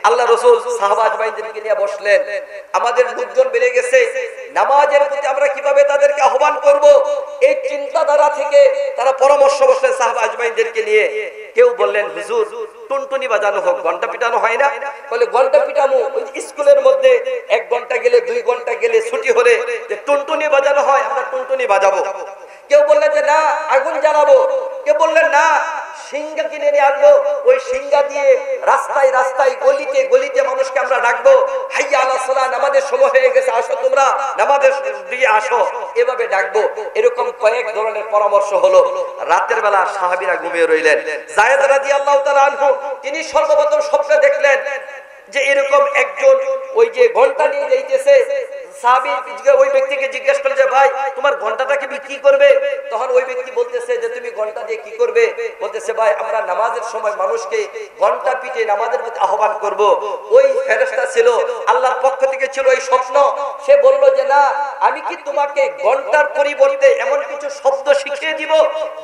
আল্লাহ রাসূল সাহাবা আজমাইনদেরকে নিয়ে বসলেন। আমাদের লোকজন বেড়ে গেছে, নামাজের প্রতি আমরা কিভাবে তাদেরকে আহ্বান করব, এই চিন্তাধারা থেকে তারা পরামর্শ বসলেন সাহাবা আজমাইনদেরকে নিয়ে। কেউ বললেন, হুজুর টুনটুনি বাজানো হোক, ঘন্টা পিটানো হয় না? বলে ঘন্টা পিটানো ওই স্কুলের মধ্যে 1 ঘন্টা গেলে 2 ঘন্টা গেলে ছুটি হলে যে টুনটুনি বাজানো হয়, আমরা টুনটুনি বাজাবো। কেউ বললেন যে না আগুন জ্বালাবো, কেউ বললেন না সিংহা কিনে নিয়ে আসবো, ওই সিংহা দিয়ে রাস্তায় রাস্তায় গলিতে গলিতে মানুষকে আমরা ডাকবো, হাইয়া আলাস সালাহ, নামাজের সময় হয়ে গেছে, আসো তোমরা নামাজের দিকে আসো, এভাবে ডাকবো। এরকম কয়েক ধরনের পরামর্শ হলো। রাতের বেলা সাহাবীরা ঘুমিয়ে রইলেন। যায়েদ রাদিয়াল্লাহু তাআলা আনহু তিনি সর্বপ্রথম স্বপ্নে দেখলেন যে এরকম একজন ওই যে ঘন্টা নিয়ে যাইতেছে। সাহাবী ওই ব্যক্তিকে জিজ্ঞেস করলেন যে ভাই তোমার ঘন্টাটাকে বিক্রি করবে? তখন ওই ব্যক্তি বলতেছে যে তুমি ঘন্টা দিয়ে কি করবে? বলতেছে ভাই আমরা নামাজের সময় মানুষকে ঘন্টা পিটে নামাজের প্রতি আহ্বান করব। ওই ফেরেশতা ছিল আল্লাহর পক্ষ থেকে, ছিল এই স্বপ্ন। সে বলল যে না, আমি কি তোমাকে ঘন্টার পরিবর্তে এমন কিছু শব্দ শিখিয়ে দিব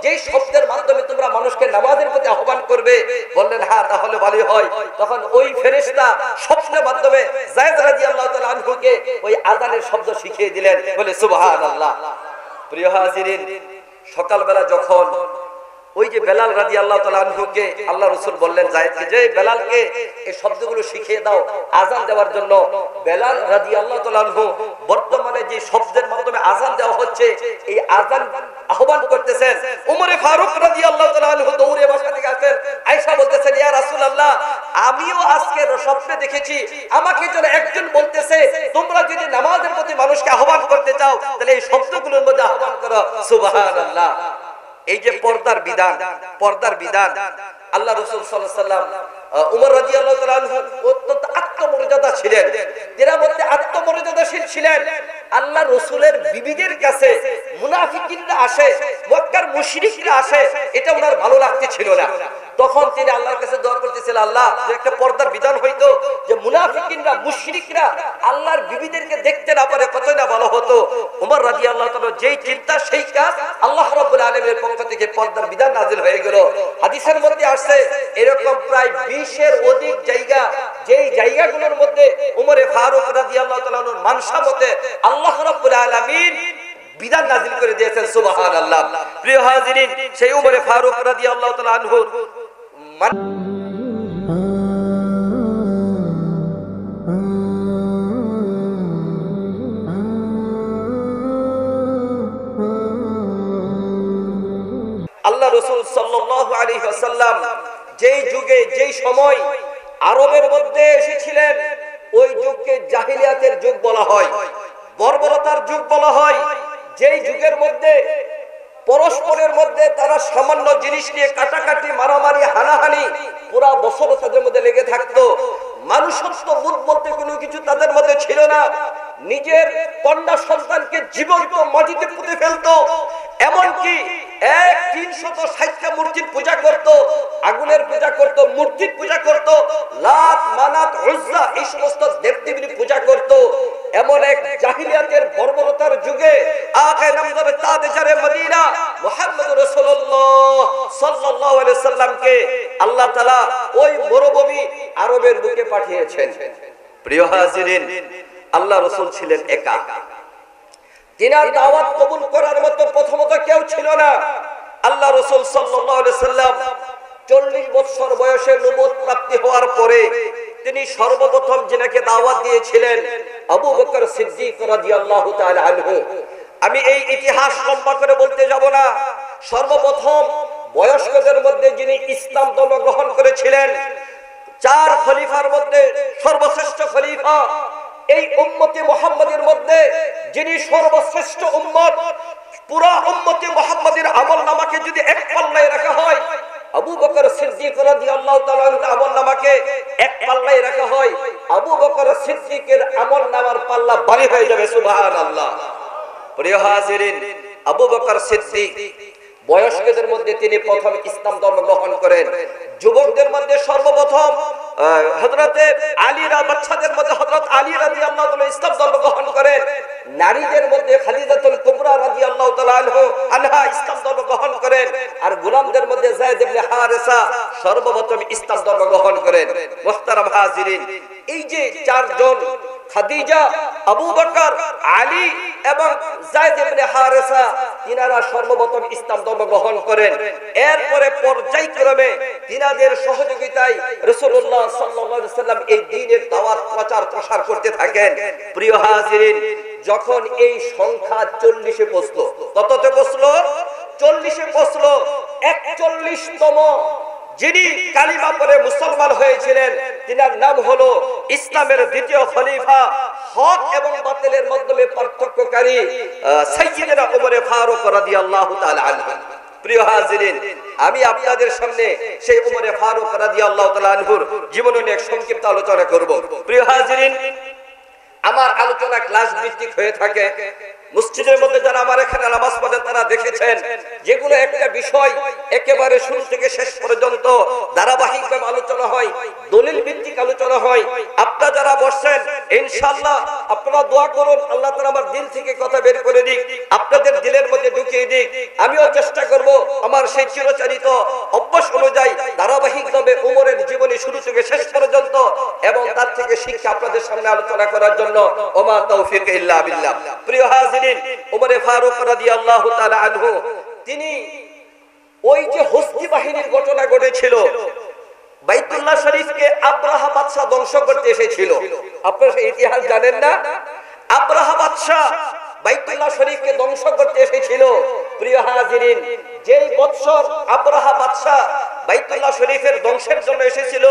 যেই শব্দের মাধ্যমে তোমরা মানুষকে নামাজের প্রতি আহ্বান করবে? বললেন হ্যাঁ, তাহলে ভালোই হয়। তখন ওই ফেরেশতা স্বপ্নের মাধ্যমে যায়েদ রাদিয়াল্লাহু তাআলা আনহুকে ওই আযানের শব্দ শিখিয়ে দিলেন। বলে সুবহানাল্লাহ। প্রিয় হাজিরিন, সকালবেলা যখন ওই যে বেলাল রাদিয়াল্লাহু তাআলা আনহুকে আল্লাহ রাসূল বললেন যায়েদকে যে বেলালকে এই শব্দগুলো শিখিয়ে দাও আযান দেওয়ার জন্য। বেলাল রাদিয়াল্লাহু তাআলা আনহু বর্তমানে যে শব্দের মাধ্যমে আযান দেওয়া হচ্ছে, এই আযান আহ্বান করতেছেন। ওমর ফারুক রাদিয়াল্লাহু তাআলা আনহু দৌড়ে বাসা থেকে আসেন। আয়েশা বলতেছেন, ইয়া রাসূলুল্লাহ, আমিও আজকে স্বপ্নে দেখেছি আমাকে যেন একজন বলতেছে তোমরা যদি নামাজের প্রতি মানুষকে আহ্বান করতে চাও তাহলে এই শব্দগুলোর মধ্যে আহ্বান করো। সুবহানাল্লাহ। এই যে পর্দার বিধান, পর্দার বিধান, আল্লাহ রাসূল সাল্লাল্লাহু আলাইহি ওয়াসাল্লাম উমর রাদিয়াল্লাহু তাআলা আনহু অত্যন্ত আত্মমর্যাদা ছিলেন, এর মধ্যে আত্মমর্যাদাশীল ছিলেন। আল্লাহ রাসূলের বিবিদের কাছে মুনাফিকিনরা আসে, মক্কার মুশরিকরা আসে, এটা ওনার ভালো লাগতে ছিল না। তখন তিনি আল্লাহর কাছে দোয়া করতেছিলেন, আল্লাহ যে একটা পর্দার বিধান হইতো যে মুনাফিকিনরা মুশরিকরা আল্লাহর বিবিদেরকে দেখতে না পারে, কতই না ভালো হতো। ওমর রাদিয়াল্লাহু তাআলা যেই চিন্তা সেই কাজ, আল্লাহ রাব্বুল আলামিনের পক্ষ থেকে পর্দার বিধান নাযিল হয়ে গেল। হাদিসের মধ্যে আসছে এরকম প্রায় 20-এর অধিক জায়গা, যেই জায়গাগুলোর মধ্যে ওমর ফারুক রাদিয়াল্লাহু তাআলা এর মানসা মতে আল্লাহ রাব্বুল আলামিন বিধান নাযিল করে দিয়েছেন। সুবহানাল্লাহ। প্রিয় হাজিরিন, সেই ওমর ফারুক রাদিয়াল্লাহু তাআলা আনহু আল্লাহ রাসূল সাল্লাল্লাহু আলাইহি ওয়াসাল্লাম যেই যুগে যেই সময় আরবের মধ্যে এসেছিলেন, ওই যুগকে জাহিলিয়াতের যুগ বলা হয়, বর্বরতার যুগ বলা হয়। যেই যুগের মধ্যে পরস্পরের মধ্যে তারা সামান্য জিনিস নিয়ে কাটাকাটি, মারামারি, হানাহানি পুরা বছর তাদের মধ্যে লেগে থাকতো। মানুষত্ব বোধ বলতে কোনো কিছু তাদের মধ্যে ছিল না। নিজের কন্যা সন্তানকে জীবন্ত মাটিতে পুঁতে ফেলতো, এমনকি 360টা মূর্তির পূজা করত, আগুনের পূজা করত, মূর্তির পূজা করত, লাত মানাত উজ্জা এই সমস্ত দেবদেবীর পূজা করত। এমন এক জাহিলিয়াতের বর্বরতার যুগে আকায়ে নামদারে তাজদারে মদিনা মুহাম্মদ রাসূলুল্লাহ সাল্লাল্লাহু আলাইহি ওয়াসাল্লামকে আল্লাহ তাআলা ওই মরুভূমি আরবের বুকে পাঠিয়েছেন। প্রিয় হাজিরিন, আল্লাহ রাসূল ছিলেন একা। তিনার দাওয়াত কবুল করার মতো প্রথমত কেউ ছিল না। আল্লাহ রাসূল সাল্লাল্লাহু আলাইহি ওয়াসাল্লাম 40 বছর বয়সে নবুয়ত প্রাপ্তি হওয়ার পরে তিনি সর্বপ্রথম যিনাকে দাওয়াত দিয়েছিলেন আবু বকর সিদ্দিক রাদিয়াল্লাহু তাআলা আনহু। আমি এই ইতিহাস লম্বা করে বলতে যাব না। সর্বপ্রথম বয়স্কদের মধ্যে যিনি ইসলাম ধর্ম গ্রহণ করেছিলেন, 4 খলিফার মধ্যে সর্বশ্রেষ্ঠ খলিফা, এই উম্মতে মুহাম্মাদের মধ্যে যিনি সর্বশ্রেষ্ঠ উম্মত, পুরা উম্মতে মুহাম্মাদের আমলনামাকে যদি এক পাল্লায় রাখা হয়, আবু বকর সিদ্দিক রাদিয়াল্লাহু তাআলা আমলনামাকে এক পাল্লায় রাখা হয়, আবু বকর সিদ্দিকের আমলনামার পাল্লা ভারী হয়ে যাবে। সুবহানাল্লাহ। প্রিয় হাজিরিন, আবু বকর সিদ্দিক বয়স্কদের মধ্যে তিনি প্রথম ইসলাম ধর্ম গ্রহণ করেন। যুবকদের মধ্যে সর্বপ্রথম হযরতে আলীরা, বাচ্চাদের মধ্যে হযরত আলী রাদিয়াল্লাহু তাআলা ইসলাম ধর্ম গ্রহণ করেন। নারীদের মধ্যে খাদিজাতুল কুবরা রাদিয়াল্লাহু তাআলা আনহা ইসলাম ধর্ম গ্রহণ করেন। আর গোলামদের মধ্যে যায়েদ ইবনে হারেসা সর্বপ্রথম ইসলাম ধর্ম গ্রহণ করেন। মুহতারাম হাজিরিন, এই যে চারজন খাদিজা, আবু বকর, আলী এবং যায়েদ ইবনে হারেসা, তিনারা সর্বপ্রথম ইসলাম ধর্ম গ্রহণ করেন। এরপরে পর্যায়ক্রমে তিনাদের সহযোগিতায় রাসূলুল্লাহ সাল্লাল্লাহু আলাইহি ওয়াসাল্লাম এই দ্বীনের দাওয়াত প্রচার প্রসার করতে থাকেন। প্রিয় হাজিরিন, যখন এই সংখ্যা 40-এ পৌঁছলো, কততে পৌঁছলো? 40-এ পৌঁছলো। 41তম যিনি কালিমা পড়ে মুসলমান হয়েছিলেন, তিনার নাম হলো ইসলামের দ্বিতীয় খলিফা, হক এবং বাতিলের মধ্যে পার্থক্যকারী সাইয়্যিদনা ওমর ফারুক রাদিয়াল্লাহু তাআলা আনহু। প্রিয় হাজিরিন, আমি আপনাদের সামনে সেই ওমর ফারুক রাদিয়াল্লাহু তাআলা আনহুর জীবন নিয়ে এক সংক্ষিপ্ত আলোচনা করব। প্রিয় হাজিরিন, আমার আলোচনা ক্লাস ভিত্তিক হয়ে থাকে। মসজিদের মধ্যে যারা আমার এখানে নামাজ পড়েন তারা দেখেছেন, যেগুলো একটা বিষয় একেবারে শুরু থেকে শেষ পর্যন্ত ধারাবাহিকভাবে আলোচনা হয়, দলিল ভিত্তিক আলোচনা হয়। আপনারা যারা বসছেন, ইনশাআল্লাহ আপনারা দোয়া করুন আল্লাহ তাআলা আমার দিল থেকে কথা বের করে দিক, আপনাদের দিলের মধ্যে ঢুকিয়ে দিক। আমিও চেষ্টা করব আমার সেই চিরচরিত অভ্যাস অনুযায়ী ধারাবাহিকভাবে ওমরের জীবনী শুরু থেকে শেষ পর্যন্ত এবং তার থেকে শিক্ষা আপনাদের সামনে আলোচনা করার জন্য। ওমা তাওফিক ইল্লা বিল্লাহ। প্রিয় হাজিরিন, ওমর ফারুক রাদিয়াল্লাহু তাআলা আনহু, তিনি ওই যে হস্তি বাহিনীর ঘটনা ঘটেছিল, বাইতুল্লাহ শরীফকে আব্রাহা বাদশা ধ্বংস করতে এসেছিল। আপনারা সেই ইতিহাস জানেন না? আব্রাহা বাদশা বাইতুল্লাহ শরীফকে ধ্বংস করতে এসেছিল। প্রিয় হাজিরিন, যেই বৎসর আব্রাহা বাদশা বাইতুল্লাহ শরীফের ধ্বংসের জন্য এসেছিল,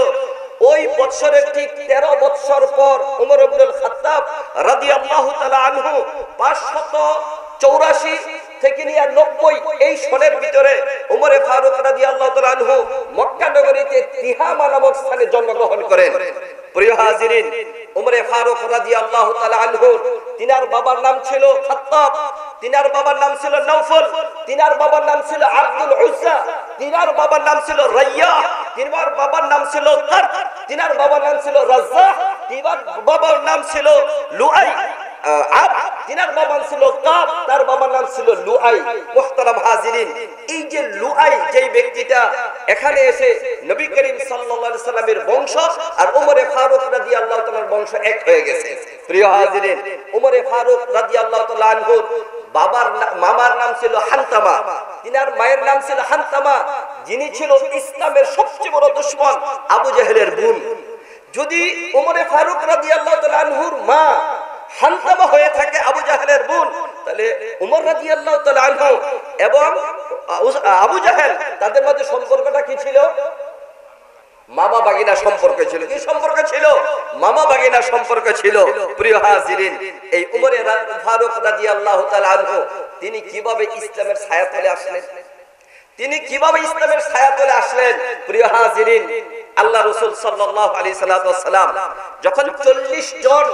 ওই বৎসরের ঠিক 13 বৎসর পর ওমর ইবনুল খাত্তাব রাদিয়াল্লাহু তাআলা আনহু 584 থেকে নিয়ে 90 এই সনের ভিতরে ওমর ফারুক রাদিয়াল্লাহু তাআলা আনহু মক্কা নগরীতে তিহামা নামক স্থানে জন্মগ্রহণ করেন। প্রিয় হাজিরিন, ওমর ফারুক রাদিয়াল্লাহু তাআলা আনহু, তিনার বাবার নাম ছিল খাত্তাব, তিনার বাবার নাম ছিল নওফল, তিনার বাবার নাম ছিল আব্দুল উজ্জা, তিনার বাবার নাম ছিল রাইয়া, তিনার বাবার নাম ছিল কারব, তিনার বাবার নাম ছিল রাজ্জাহ, তিনার বাবার নাম ছিল লুআই, তিনার বাবার ছিল কাব, তার বাবার নাম ছিল লুআই। মুহতারাম হাজিরিন, এই যে লুআই যেই ব্যক্তিটা এখানে এসে নবী করিম সাল্লাল্লাহু আলাইহি সাল্লামের বংশ আর ওমর ফারুক রাদিয়াল্লাহু তাআলার বংশ এক হয়ে গেছে। প্রিয় হাজিরিন, ওমর ফারুক রাদিয়াল্লাহু তাআলা আনহুর বাবার মামার নাম ছিল হানতামা, তিনার মায়ের নাম ছিল হানতামা, যিনি ছিল ইসলামের সবচেয়ে বড় দুশমন আবু জাহেলের বোন। যদি ওমর ফারুক রাদিয়াল্লাহু তাআলা আনহুর মা হানতামা হয়ে থাকে আবু জাহেলের বোন, তাহলে ওমর রাদিয়াল্লাহু তাআলা আনহু এবং আবু জাহেল তাদের মধ্যে সম্পর্কটা কি ছিল? মামা বাগিনা সম্পর্ক ছিল। কি সম্পর্ক ছিল? মামা বাগিনা সম্পর্ক ছিল। প্রিয় হাজিরিন, এই ওমর ফারুক রাদিয়াল্লাহু তাআলা আনহু তিনি কিভাবে ইসলামের ছায়াতলে আসলেন? তিনি কিভাবে ইসলামের ছায়াতলে আসলেন? প্রিয় হাজিরিন, আল্লাহ রাসূল সাল্লাল্লাহু আলাইহি সাল্লাম যখন 40 জন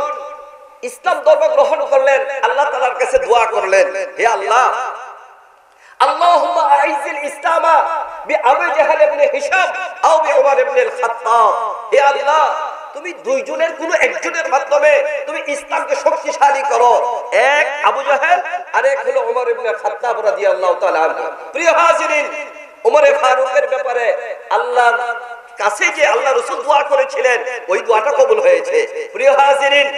ইসলাম ধর্ম গ্রহণ করলেন, আল্লাহ তাআলার কাছে দোয়া করলেন, হে আল্লাহ, আল্লাহুম্মা আইজিল ইসলামা বিআবু জাহল ইবনে হিশাম আও বিউমর ইবনে আল খাত্তাব। হে আল্লাহ, তুমি দুইজনের কোন একজনের মাধ্যমে তুমি ইসলামকে শক্তিশালী করো। এক আবু জাহেল আর এক হলো ওমর ইবনে খাত্তাব রাদিয়াল্লাহু তাআলা আনহু। প্রিয় হাজিরিন, ওমর ফারুকের ব্যাপারে আল্লাহর কাছে যে আল্লাহ রাসূল দোয়া করেছিলেন, ওই দোয়াটা কবুল হয়েছে। প্রিয় হাজিরিন,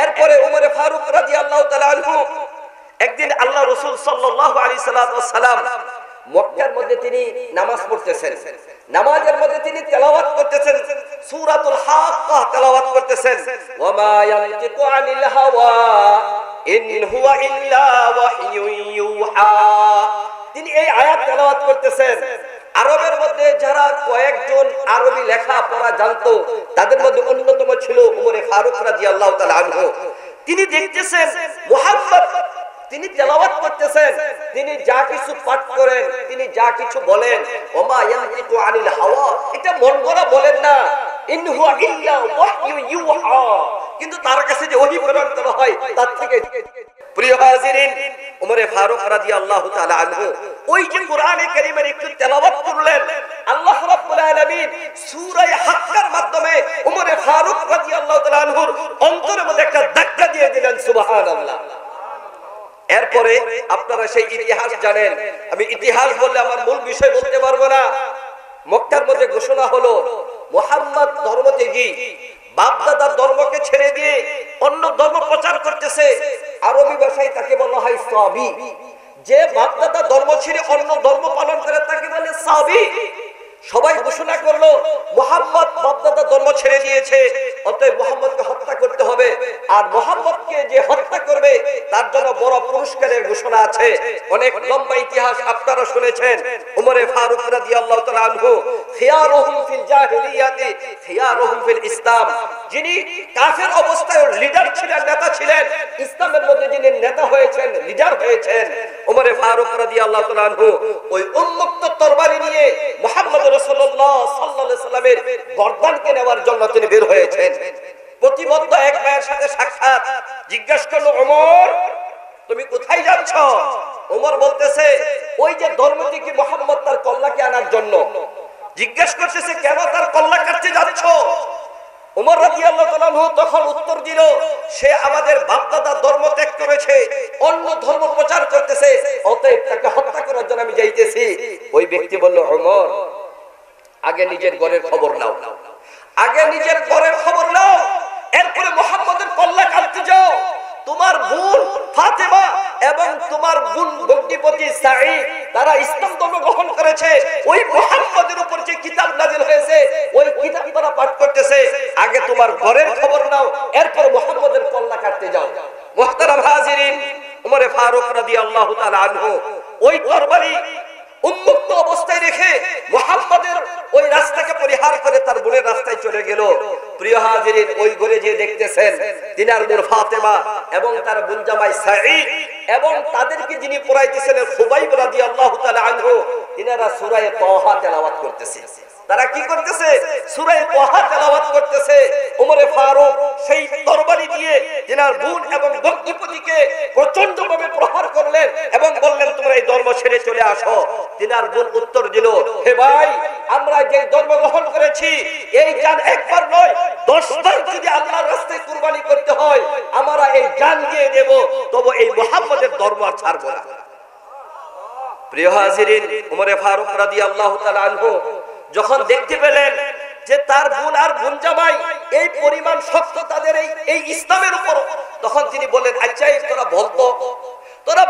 এরপরে ওমর ফারুক রাদিয়াল্লাহু তাআলা আনহু একদিন আল্লাহ রাসূল সাল্লাল্লাহু আলাইহি সাল্লাম মক্কার মধ্যে তিনি নামাজ পড়তেছেন, নামাজের মধ্যে তিনি তেলাওয়াত করতেছেন, সূরাতুল হাক্কা তেলাওয়াত করতেছেন, ওয়া মা ইয়ানতিকু আনিল হাওয়া ইন হুয়া ইল্লা ওয়াহয়ুন ইউহা। তিনি এই আয়াত তেলাওয়াত করতেছেন। আরবের মধ্যে যারা কয়েকজন আরবি লেখা পড়া জানতো, তাদের মধ্যে অন্যতম ছিল ওমর ফারুক রাদিয়াল্লাহু তাআলা আনহু। তিনি দেখতেছেন মুহাম্মদ, তিনি তেলাওয়াত করতেছেন, তিনি যা কিছু পাঠ করেন, তিনি যা কিছু বলেন, ওমা ইয়ানতিকু আনিল হাওয়া, এটা মন গড়া বলেন না, ইন হুয়া ইল্লা ওয়াহয়ু ইউহা, কিন্তু তার কাছে যে ওহী প্রেরণ করা হয় তার থেকে। প্রিয় হাজিরিন, ওমর ফারুক রাদিয়াল্লাহু তাআলা আনহু ওই যে কোরআনে কারীমের একটু তেলাওয়াত করলেন, আল্লাহ রাব্বুল আলামিন সূরা হাক্কার মাধ্যমে ওমর ফারুক রাদিয়াল্লাহু তাআলা আনহুর অন্তরের মধ্যে একটা ধাক্কা দিয়ে দিলেন। সুবহানাল্লাহ। এরপরে আপনারা সেই ইতিহাস জানেন, আমি ইতিহাস বললে আমার মূল বিষয় বলতে পারবো না। মক্কার মধ্যে ঘোষণা হলো মুহাম্মদ ধর্ম ত্যাগী, বাপ দাদার ধর্মকে ছেড়ে দিয়ে অন্য ধর্ম প্রচার করতেছে। আরবি ভাষায় তাকে বলা হয় সাবি। যে বাপ দাদার ধর্ম ছেড়ে অন্য ধর্ম পালন করে তাকে বলে সাবি। সবাই ঘোষণা করলো মুহাম্মদ বাপ দাদার ধর্ম ছেড়ে দিয়েছে, অতএব মুহাম্মদকে হত্যা করতে হবে। আর মুহাম্মদকে যে হত্যা করবে তার জন্য বড় পুরস্কারের ঘোষণা আছে। অনেক লম্বা ইতিহাস আপনারা শুনেছেন। ওমর ফারুক রাদিয়াল্লাহু তাআলা আনহু খিয়ারুহুম ফিল জাহিলিয়াতি খিয়ারুহুম ফিল ইসলাম, যিনি কাফের অবস্থায় লিডার ছিলেন, নেতা ছিলেন, ইসলামের মধ্যে যিনি নেতা হয়েছেন, লিডার হয়েছেন, ওমর ফারুক রাদিয়াল্লাহু তাআলা আনহু ওই উন্মুক্ত তরবারি নিয়ে মুহাম্মদ রাসূলুল্লাহ সাল্লাল্লাহু আলাইহি সাল্লামের গর্দানকে নেওয়ার জন্য তিনি বের হয়েছেন। প্রতিমধ্য এক ভাইয়ের সাথে সাক্ষাৎ, জিজ্ঞাসা করলো ওমর তুমি কোথায় যাচ্ছ? ওমর বলতেছে ওই যে ধর্মটিকে মুহাম্মদ তার কল্যাণকে আনার জন্য। জিজ্ঞাসা করতেছে কেন তার কল্যাণ কাটতে যাচ্ছ? ওমর রাদিয়াল্লাহু তাআলা আনহু তখন উত্তর দিল, সে আমাদের বাপ-দাদার ধর্ম ত্যাগ করেছে, অন্য ধর্ম প্রচার করতেছে, অতএব তাকে হত্যা করার জন্য আমি যাইতেছি। ওই ব্যক্তি বলল, ওমর আগে নিজের ঘরের খবর নাও, আগে নিজের ঘরের খবর নাও, এরপরে মুহাম্মদের কল্যাণ কাটতে যাও। তোমার বোন ফাতেমা এবং তোমার বোন ভগ্নিপতি সাঈদ তারা ইসলাম ধর্ম গ্রহণ করেছে। ওই মুহাম্মদের উপর যে কিতাব নাযিল হয়েছে ওই কিতাব তারা পাঠ করতেছে। আগে তোমার ঘরের খবর নাও, এরপর মুহাম্মদের কল্যাণ কাটতে যাও। মুহতারাম হাজিরিন, ওমর ফারুক রাদিয়াল্লাহু তাআলা আনহু ওই তরবারি উন্মুক্ত অবস্থায় রেখে মুহাম্মদের ওই রাস্তাকে পরিহার করে তার বোনের রাস্তায় চলে গেল। প্রিয় হাজিরিন, ওই ঘরে যে দেখতেছেন তিনার বোন ফাতেমা এবং তার বোন জামাই সাঈদ এবং তাদেরকে যিনি পড়াইতেছিলেন খুবাইব রাদিয়াল্লাহু তাআলা আনহু, তিনারা সূরা তাহা তেলাওয়াত করতেছে। তারা কি করতেছে? সূরা তাহা তেলাওয়াত করতেছে। ওমর ফারুক সেই তরবারি দিয়ে তিনার বোন এবং ভগ্নিপতিকে প্রচন্ডভাবে প্রহার করলেন এবং বললেন তোমরা এই ধর্ম ছেড়ে চলে আসো। তিনার বোন উত্তর দিল, হে ভাই আমরা যে ধর্ম গ্রহণ করেছি এই জান একবার নয় 10 বার যদি আল্লাহর রাস্তায় কুরবানি করতে হয় আমরা এই জান দিয়ে দেব, তবে এই মুহাম্মদের ধর্ম আর ছাড়ব না। প্রিয় হাজিরিন, ওমর ফারুক রাদিয়াল্লাহু তাআলা আনহু যখন দেখতে পেলেন যে তার বোন আর বোন জামাই এই পরিমাণ শক্ত তাদের এই ইসলামের উপর, তখন তিনি বললেন আচ্ছা তোরা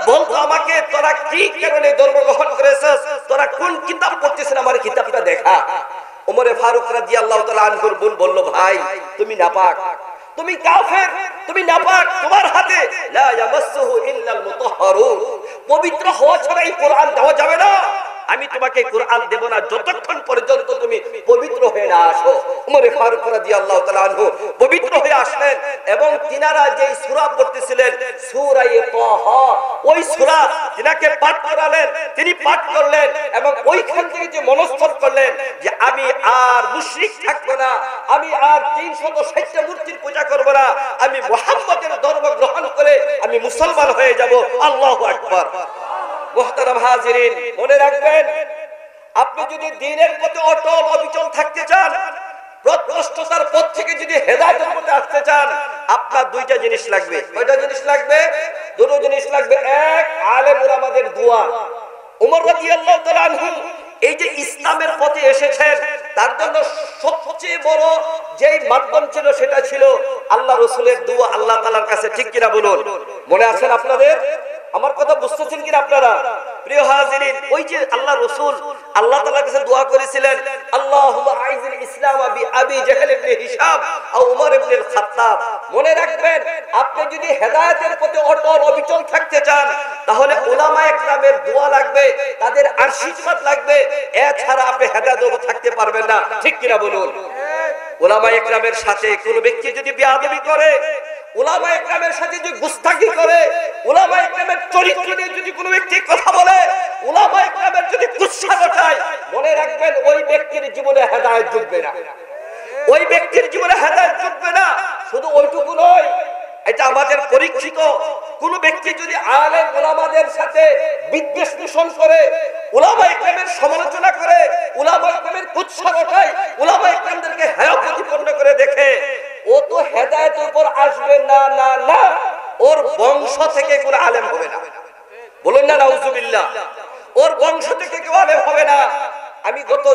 বলতো আমাকে তোরা কি কারণে ধর্ম গ্রহণ করেছিস, তোরা কোন কিতাব পড়তেছিস, আমার কিতাবটা দেখা। ওমর ফারুক রাদিয়াল্লাহু তাআলা আনহুর বোন বলল, ভাই তুমি নাপাক, তুমি কাফের, তুমি নাপাক, তোমার হাতে লা ইয়ামাসসুহু ইল্লাল মুতাহহারুন, পবিত্র হওয়া ছাড়া এই কোরআন দেওয়া যাবে না। আমি তোমাকে কোরআন দেব না যতক্ষণ পর্যন্ত তুমি পবিত্র হয়ে না আসো। ওমর ফারুক রাদিয়াল্লাহু তাআলা আনহু পবিত্র হয়ে আসলেন এবং তিনারা যে সূরা পড়তেছিলেন সূরা তাহা, ওই সূরা তিনাকে পাঠ করালেন, তিনি পাঠ করলেন এবং ওইখান থেকে যে মনস্থ করলেন যে আমি আর মুশরিক থাকব না, আমি আর 360টা মূর্তির পূজা করব না, আমি মুহাম্মদের ধর্ম গ্রহণ করে আমি মুসলমান হয়ে যাব। আল্লাহু আকবার। মুহতারাম হাজিরিন, মনে রাখবেন আপনি যদি দ্বীনের পথে অটল অবিচল থাকতে চান, পথভ্রষ্টতার পথ থেকে যদি হেদায়েতের পথে আসতে চান, আপনার দুইটা জিনিস লাগবে। কয়টা জিনিস লাগবে? দুটো জিনিস লাগবে। এক, আলেম উলামাদের দোয়া। ওমর রাদিয়াল্লাহু তাআলা আনহু এই যে ইসলামের পথে এসেছেন তার জন্য সবচেয়ে বড় যেই মাধ্যম ছিল সেটা ছিল আল্লাহ রাসূলের দোয়া আল্লাহ তাআলার কাছে। ঠিক কিনা বলুন? মনে আছেন আপনাদের? আমার কথা বুঝতেছেন কিনা আপনারা? প্রিয় হাজিরিন, ওই যে আল্লাহ রাসূল আল্লাহ তাআলার কাছে দোয়া করেছিলেন, আল্লাহুম্মা আইজিল ইসলাম বি আবি জাহল ইবনে হিশাম আও উমর ইবনে আল খাত্তাব। মনে রাখবেন আপনি যদি হেদায়েতের পথে অটল অবিচল থাকতে চান তাহলে উলামায়ে কেরামের দোয়া লাগবে, তাদের আশীর্বাদ লাগবে, এছাড়া আপনি হেদায়েতের উপর থাকতে পারবেন না। ঠিক কিনা বলুন? উলামায়ে কেরামের সাথে কোন ব্যক্তি যদি বেয়াদবি করে, উলামায়ে কেরামের সাথে যদি গুস্তাখি করে, উলামায়ে কেরামের চরিত্র নিয়ে যদি কোনো ব্যক্তি কথা বলে, উলামায়ে কেরামের যদি গুসা ওঠায়, মনে রাখবেন ওই ব্যক্তির জীবনে হেদায়েত জুটবে না। ওই ব্যক্তির জীবনে হেদায়েত জুটবে না। শুধু ওইটুকু নয়, এটা আমাদের পরীক্ষিত। কোন ব্যক্তি যদি আলেম উলামাদের সাথে বিদ্বেষ পোষণ করে, উলামায়ে কেরামের সমালোচনা করে, উলামায়ে কেরামের কুৎসা রটায়, উলামায়ে কেরামদেরকে হেয় প্রতিপন্ন করে দেখে, ও তো হেদায়েতের উপর আসবে না। না না, ওর বংশ থেকে কোনো আলেম হবে না। বলুন না নাউজুবিল্লাহ। ওর বংশ থেকে কেউ আলেম হবে না। আমি গত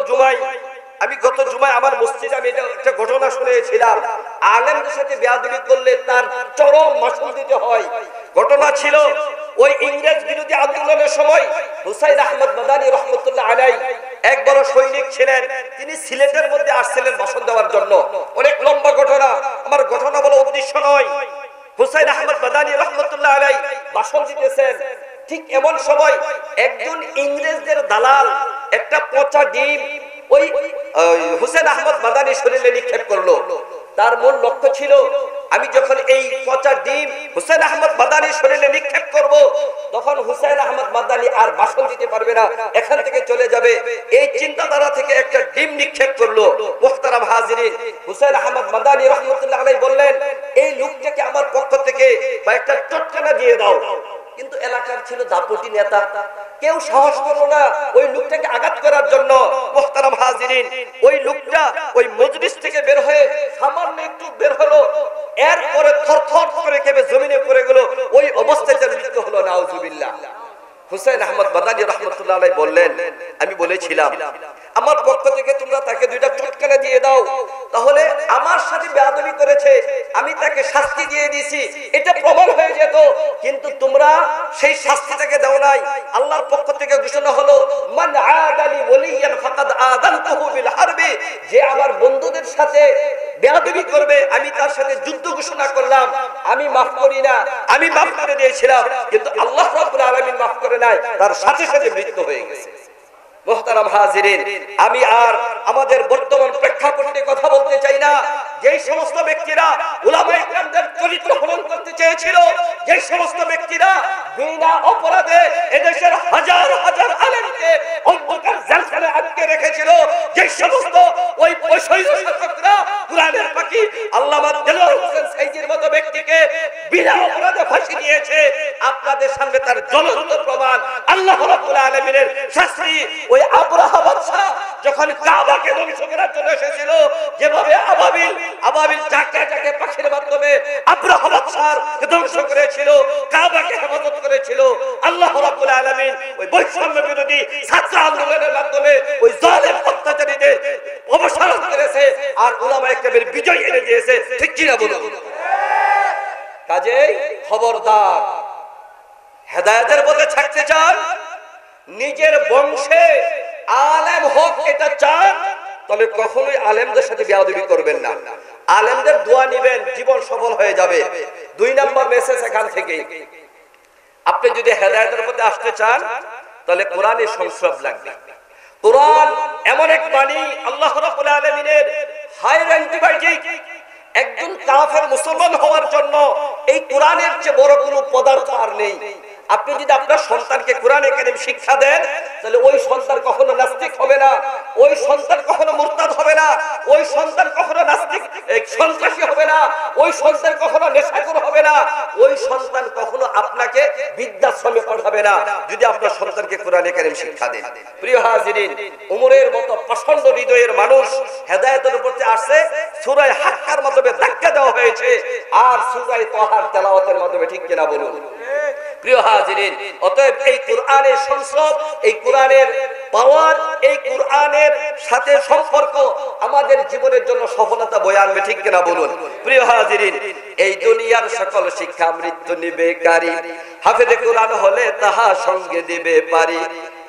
জুমায় আমার মসজিদে আমি একটা ঘটনা শুনেছিলাম। আলেমদের সাথে বেয়াদবি করলে তার চরম মাসুল দিতে হয়। ঘটনা ছিল ওই ইংরেজ বিরোধী আন্দোলনের সময় হুসাইন আহমদ মাদানী রহমতুল্লাহ আলাইহি এক বড় সৈনিক ছিলেন। তিনি সিলেটের মধ্যে আসছিলেন ভাষণ দেওয়ার জন্য। অনেক লম্বা ঘটনা, আমার ঘটনা বলা উদ্দেশ্য নয়। হুসাইন আহমদ মাদানী রহমতুল্লাহ আলাইহি ভাষণ দিতেছেন। ঠিক এমন সময় একজন ইংরেজদের দালাল একটা পচা ডিম ওই হুসেন আহমদ মাদানী শরীরে নিক্ষেপ করলো। তার মূল লক্ষ্য ছিল, আমি যখন এই পচা ডিম হুসেন আহমদ মাদানী শরীরে নিক্ষেপ করব, তখন হুসেন আহমদ মাদানী আর ভাষণ দিতে পারবে না, এখান থেকে চলে যাবে। এই চিন্তাধারা থেকে একটা ডিম নিক্ষেপ করলো। মুহতারাম হাজিরিন, হুসেন আহমদ মাদানী রহমতুল্লাহ আলাইহি বললেন, এই লোকটাকে আমার পক্ষ থেকে একটা চটকানা দিয়ে দাও। কিন্তু এলাকার ছিল দাপটি নেতা, কেউ সাহস করলো না ওই লোকটাকে আঘাত করার জন্য। মুহতারাম হাজিরিন, ওই লোকটা ওই মজলিস থেকে বের হয়ে সামান্য একটু বের হলো, এরপরে থরথর করে কেঁপে জমিনে পড়ে গেল। ওই অবস্থায় তার মৃত্যু হলো। নাউজুবিল্লাহ। হুসাইন আহমদ মাদানী রাহমাতুল্লাহ আলাইহি বললেন, আমি বলেছিলাম আমার পক্ষ থেকে তোমরা তাকে দুইটা চটকানা দিয়ে দাও, তাহলে আমার সাথে বেয়াদবি করেছে, আমি তাকে শাস্তি দিয়ে দিয়েছি, এটা প্রমাণ হয়ে যেত। কিন্তু তোমরা সেই শাস্তিটাকে দাও নাই। আল্লাহর পক্ষ থেকে ঘোষণা হলো, মান আদালি ওয়ালিয়ান ফাকাদ আযানতুহু বিল হারবি, যে আমার বন্ধুদের সাথে বেয়াদবি করবে আমি তার সাথে যুদ্ধ ঘোষণা করলাম। আমি মাফ করি না, আমি মাফ করে দিয়েছিলাম, কিন্তু আল্লাহ রাব্বুল আলামিন মাফ করে নাই, তার সাথে সাথে মৃত্যু হয়ে গেছে। মুহতারাম হাজিরিন, আমি আর আমাদের বর্তমান প্রেক্ষাপটে কথা বলতে চাই না। যে সমস্ত ব্যক্তিরা উলামায়ে কেরামদের চরিত্র হনন করতে চেয়েছিল, যে সমস্ত ব্যক্তিরা বিনা অপরাধে এদেশের হাজার হাজার আলেমকে অন্ধকার জেলখানায় আটকে রেখেছিল, যে সমস্ত ওই শহীদ শাসকরা কুরআনের পাখি আল্লামা দেলোয়ার হোসেন সাইজির মতো ব্যক্তিকে বিনা অপরাধে ফাঁসি দিয়েছে, আপনাদের সামনে তার জ্বলন্ত প্রমাণ। আল্লাহ রাব্বুল আলামিনের শাস্তি। ওই আবরাহা বাদশা যখন কাবাকে ধ্বংস করার জন্য এসেছিল, যেভাবে আবাবিল জাকে পাখির মাধ্যমে আবরাহা বাদশার ধ্বংস করেছিল, কাবাকে হেফাজত করেছিল, আল্লাহ রাব্বুল আলামিন ওই বৈষম্য বিরোধী ছাত্র আন্দোলনের মাধ্যমে ওই জালেম অত্যাচারীদের অবসান করেছে আর উলামায়ে কেরামের বিজয় এনে দিয়েছে। ঠিক কি না বলুন? কাজেই খবরদার, হেদায়েতের পথে থাকতে চান, নিজের বংশে আলেম হোক এটা চান, তাহলে কখনোই আলেমদের সাথে বেয়াদবি করবেন না। আলেমদের দোয়া নেবেন, জীবন সফল হয়ে যাবে। 2 নম্বর মেসেজ এখান থেকে, আপনি যদি হেদায়েতের পথে আসতে চান, তাহলে কোরআনের সংস্রব লাগবে। কোরআন এমন এক বাণী, আল্লাহ রাব্বুল আলামিনের হায়ার অ্যান্টিবায়োটিক। একজন কাফের মুসলমান হওয়ার জন্য এই কোরআনের চেয়ে বড় কোনো পদার্থ আর নেই। আপনি যদি আপনার সন্তানকে কোরআনে কারীম শিক্ষা দেন, তাহলে ওই সন্তান কখনো নাস্তিক হবে না, ওই সন্তান কখনো মুরতাদ হবে না, ওই সন্তান কখনো নাস্তিক সন্ত্রাসী হবে না, ওই সন্তান কখনো নেশাখোর হবে না, ওই সন্তান কখনো আপনাকে বৃদ্ধাশ্রমে পাঠাবে না, যদি আপনার সন্তানকে কোরআনে কারীম শিক্ষা দেন। প্রিয় হাজিরিন, উমরের মতো প্রচন্ড হৃদয়ের মানুষ হেদায়েতের উপর আসছে, সূরা হাক্কার মাধ্যমে ধাক্কা দেওয়া হয়েছে, আর সূরা তাহার তেলাওয়াতের মাধ্যমে। ঠিক কিনা বলুন? প্রিয় হাজিরিন, অতএব এই কোরআনের সংস্রব, এই কোরআনের পাওয়ার, এই কোরআনের সাথে সম্পর্ক আমাদের জীবনের জন্য সফলতা বয়ে আনবে। ঠিক কিনা বলুন? প্রিয় হাজিরিন, এই দুনিয়ার সকল শিক্ষা মৃত্যু নিবেকারী, হাফেজে কোরআন হলে তাহা সঙ্গে দিবে পারি।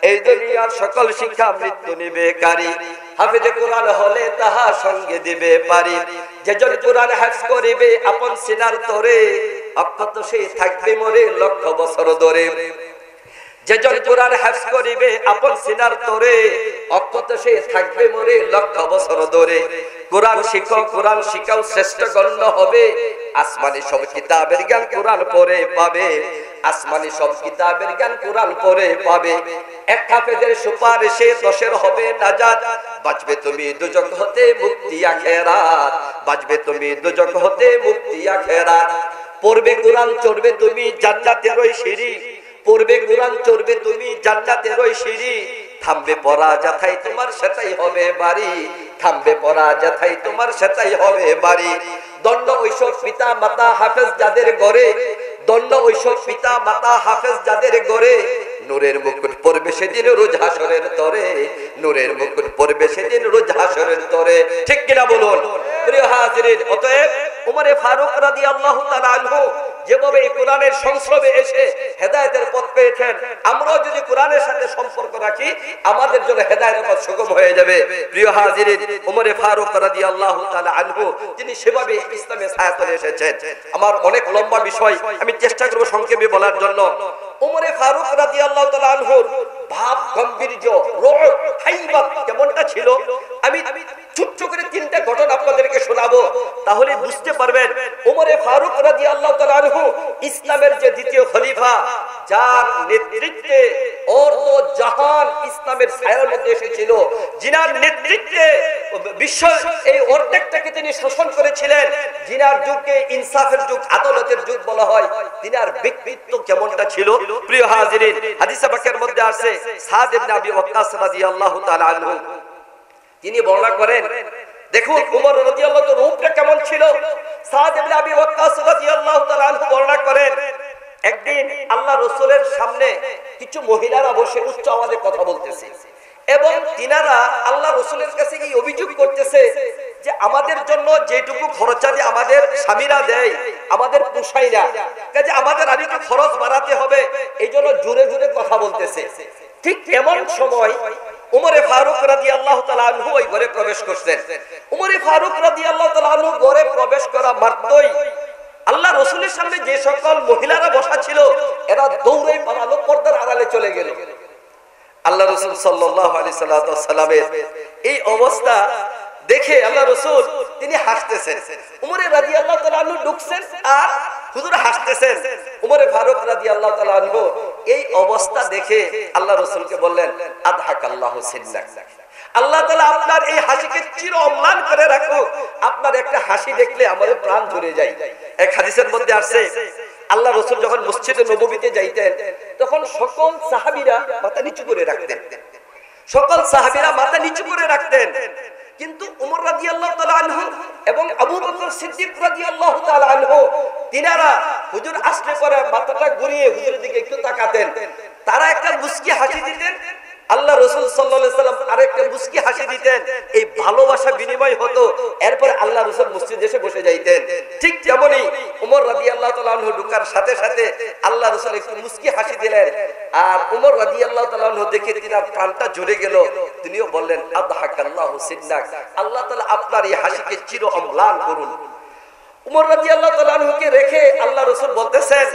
এই দুনিয়ার সকল শিক্ষা মৃত্যু নিবেকারী, হাফেজে কোরআন হলে তাহা সঙ্গে দিবে পারি। যেজন কোরআন হাফেজ করিবে আপন সিনার তরে, অক্ষত সে থাকবে মরে লক্ষ বছর ধরে। যেজন কোরআন হাফেজ করিবে আপন সিনার তরে, অক্ষত সে থাকবে মরে লক্ষ বছর ধরে। কোরআন শিখো, কোরআন শিখাও, শ্রেষ্ঠ গণ্য হবে। আসমানি সব কিতাবের জ্ঞান কোরআন পড়ে পাবে, আসমানি সব কিতাবের জ্ঞান কোরআন পড়ে পাবে। এক হাফেজের সুপারিশে 10-এর হবে নাজাত, বাঁচবে তুমি দুজক হতে মুক্তি আখিরাত, বাঁচবে তুমি দুজক হতে মুক্তি আখিরাত। পড়বে কোরআন চড়বে তুমি জান্নাতের ওই সিঁড়ি, পড়বে কোরআন চড়বে তুমি জান্নাতের ওই সিঁড়ি, থামবে পড়া যাথাই তোমার সেটাই হবে বাড়ি, থামবে পড়া যাথাই তোমার সেটাই হবে বাড়ি। দণ্ড ওইসব পিতা মাতা হাফেজ যাদের গড়ে, দণ্ড ওইসব পিতা মাতা হাফেজ যাদের গড়ে, নূরের মুকুট পড়বে সেদিন রোজ হাসরের তরে, নূরের মুকুট পড়বে সেদিন রোজ হাসরের তরে। ঠিক কিনা বলুন প্রিয় হাজিরিন? অতএব উমরে ফারুক রাদিয়াল্লাহু তাআলা আনহু যেভাবে এই কোরআনের সংস্রবে এসে হেদায়েতের পথ পেয়েছেন, আমরাও যদি কোরআনের সাথে সম্পর্ক রাখি আমাদের জন্য হেদায়েতের পথ সুগম হয়ে যাবে। প্রিয় হাজিরিন, উমরে ফারুক রাদিয়াল্লাহু তাআলা আনহু তিনি সেভাবে ইসলামের ছায়াতলে এসেছেন। আমার অনেক লম্বা বিষয়, আমি চেষ্টা করব সংক্ষেপে বলার জন্য। উমরে ফারুক রাদিয়াল্লাহু তাআলা আনহুর ভাব গাম্ভীর্য, রূহ, হাইবাত কেমনটা ছিল, আমি ছোট্ট করে তিনটা ঘটনা আপনাদেরকে শোনাবো, তাহলে বুঝতে পারবেন উমরে ফারুক রাদিয়াল্লাহু তাআলা আনহু ইসলামের যে দ্বিতীয় খলিফা, যার নেতৃত্বে অর্ধ জাহান ইসলামের ছায়ার মধ্যে এসেছিল, যিনার নেতৃত্বে বিশ্ব এই অর্ধেকটাকে তিনি শাসন করেছিলেন, যিনার যুগকে ইনসাফের যুগ, আদালতের যুগ বলা হয়, তিনার ব্যক্তিত্ব কেমনটা ছিল। প্রিয় হাজিরিন, হাদিসে পাকের মধ্যে আছে সাদ ইবনে আবি ওয়াক্কাস রাদিয়াল্লাহু তাআলা আনহু তিনি বর্ণনা করেন, দেখুন উমর রাদিয়াল্লাহু তাআলার রূপটা কেমন ছিল। সাদ ইবনে আবি ওয়াক্কাস রাদিয়াল্লাহু তাআলা আনহু বর্ণনা করেন, একদিন আল্লাহ রাসূলের সামনে কিছু মহিলারা বসে উচ্চ আওয়াজে কথা বলতেছে এবং তিনারা আল্লাহ রাসূলের কাছে এই অভিযোগ করতেছে যে আমাদের জন্য যেটুকু খরচাদি আমাদের স্বামীরা দেয় আমাদের পোষায় না, কাজে আমাদের আর একটু খরচ বাড়াতে হবে, এই জন্য জোরে জোরে কথা বলতেছে। ঠিক এমন সময় উমরে ফারুক রাদিয়াল্লাহু তাআলা আনহু ওই ঘরে প্রবেশ করতেন। উমরে ফারুক রাদিয়াল্লাহু তাআলা আনহু ঘরে প্রবেশ করা মাত্রই আল্লাহ রাসূলের সামনে যে সকল মহিলারা বসা ছিল এরা দৌড়ে পালালো, পর্দার আড়ালে চলে গেল। আল্লাহ রাসূল সাল্লাল্লাহু আলাইহি সাল্লামের এই অবস্থা দেখে আল্লাহ রাসূল তিনি হাসতেছেন। উমরে রাদিয়াল্লাহু তাআলা আনহু ঢুকছেন আর হুজুর হাসতেছেন। উমরে ফারুক রাদিয়াল্লাহু তাআলা আনহু এই অবস্থা দেখে আল্লাহ রাসূলকে বললেন, আদহাকাল্লাহু সিন্নাক, আল্লাহ তাআলা আপনার এই হাসিকে চির অম্লান করে রাখুক, আপনার একটা হাসি দেখলে আমাদের প্রাণ জুড়ে যায়। এক হাদিসের মধ্যে আছে আল্লাহ রাসূল যখন মসজিদে নববীতে যাইতেন তখন সকল সাহাবীরা মাথা নিচু করে রাখতেন, সকল সাহাবীরা মাথা নিচু করে রাখতেন, কিন্তু উমর রাদিয়াল্লাহু তাআলা আনহু এবং আবু বকর সিদ্দিক রাদিয়াল্লাহু তাআলা আনহু তিনারা হুজুর আসলে পরে মাথাটা ঘুরিয়ে হুজুরের দিকে একটু তাকাতেন, তারা একটা মুস্কি হাসি দিতেন, আল্লাহ রাসূল সাল্লাল্লাহু আলাইহি সাল্লাম আরেকটা মুস্কি হাসি দিতেন, এই ভালোবাসা বিনিময় হতো। এরপর আল্লাহ রাসূল মসজিদে এসে বসে যাইতেন। ঠিক যেমনই উমর রাদিয়াল্লাহু তাআলা আনহু ঢোকার সাথে সাথে আল্লাহ রাসূল একটু মুস্কি হাসি দিলেন, আর উমর রাদিয়াল্লাহু তাআলা আনহু দেখে তিনার প্রাণটা জ্বলে গেল, তিনিও বললেন, আদহাকাল্লাহু সিন্নাক, আল্লাহ তাআলা আপনার এই হাসিকে চির অম্লান করুন। উমর রাদিয়াল্লাহু তাআলা আনহুকে রেখে আল্লাহ রাসূল বলতেছেন,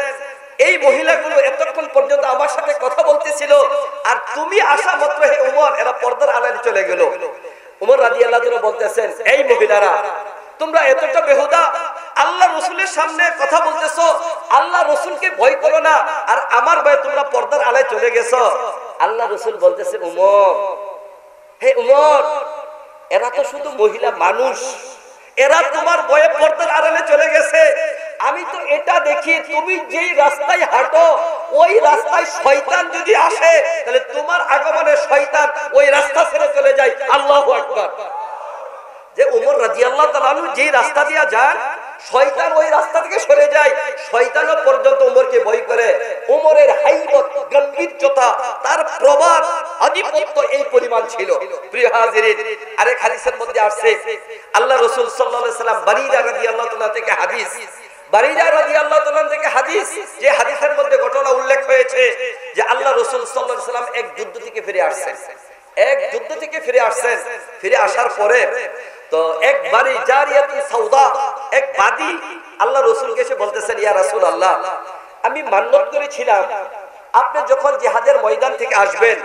এই মহিলাগুলো এতক্ষণ পর্যন্ত আমার সাথে কথা বলতেছিল, আর তুমি আসা মাত্র হে উমর এরা পর্দার আড়ালে চলে গেল। উমর রাদিয়াল্লাহু তাআলা বলতেছেন, এই মহিলারা তোমরা এতটা বেহুদা, আল্লাহ রাসূলের সামনে কথা বলতেছো, আল্লাহ রাসূলকে ভয় করো না, আর আমার ভয়ে তোমরা পর্দার আড়ালে চলে গেছো। আল্লাহ রাসূল বলতেছে, উমর, হে উমর, এরা তো শুধু মহিলা মানুষ, এরা তোমার ভয়ে পর্দার আড়ালে চলে গেছে। আমি তো এটা দেখি তুমি যেই রাস্তায় হাঁটো ওই রাস্তায় শয়তান যদি আসে তাহলে তোমার আগমনে শয়তান ওই রাস্তা ছেড়ে চলে যায়। আল্লাহু আকবার। যে উমর রাদিয়াল্লাহু তাআলা আনহু যেই রাস্তা দিয়া যান শয়তান ওই রাস্তা থেকে সরে যায়, শয়তানও পর্যন্ত উমরকে ভয় করে। উমরের হাইবত, গম্ভীরতা, তার প্রভাব, আধিপত্য এই পরিমাণ ছিল। প্রিয় হাজিরিন, আরেক হাদিসের মধ্যে আসছে আল্লাহ রাসূল সাল্লাল্লাহু আলাইহি সাল্লাম বারীরা রাদিয়াল্লাহু তাআলা থেকে হাদিস, বারীরা রাদিয়াল্লাহু তাআলা থেকে হাদিস, যে হাদিসের মধ্যে ঘটনা উল্লেখ হয়েছে যে আল্লাহ রাসূল সাল্লাল্লাহু আলাইহি সাল্লাম এক যুদ্ধ থেকে ফিরে আসছেন, এক যুদ্ধ থেকে ফিরে আসছেন। ফিরে আসার পরে তো এক বাড়ি জারিয়াতুন সাউদা, এক বাদী আল্লাহ রাসূলকে এসে বলতেছেন, ইয়া রাসূলুল্লাহ, আমি মান্যত করেছিলাম আপনি যখন জিহাদের ময়দান থেকে আসবেন,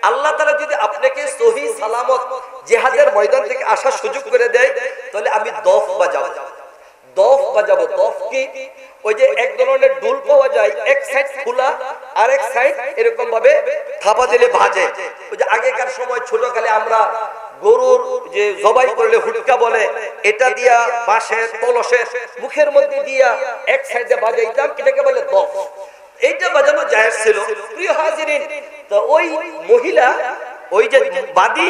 আল্লাহ তাআলা যদি আপনাকে সহি সালামত জিহাদের ময়দান থেকে আসার সুযোগ করে দেয় তাহলে আমি দফ বাজাবো। দফ বাজাবো, দফ কি? ওই যে এক ধরনের ডুল পাওয়া যায়, এক সাইড খোলা আর এক সাইড এরকম ভাবে থাপা দিলে বাজে। ওই যে আগেকার সময় ছোটকালে আমরা গরুর যে জবাই করলে হুটকা বলে, এটা দিয়া বাঁশের কলসের মুখের মধ্যে দিয়া এক সাইডে বাজাইতাম, এটাকে বলে দফ। এইটা বাজানো জায়েজ ছিল। প্রিয় হাজিরিন, তো ওই মহিলা, ওই যে বাদী,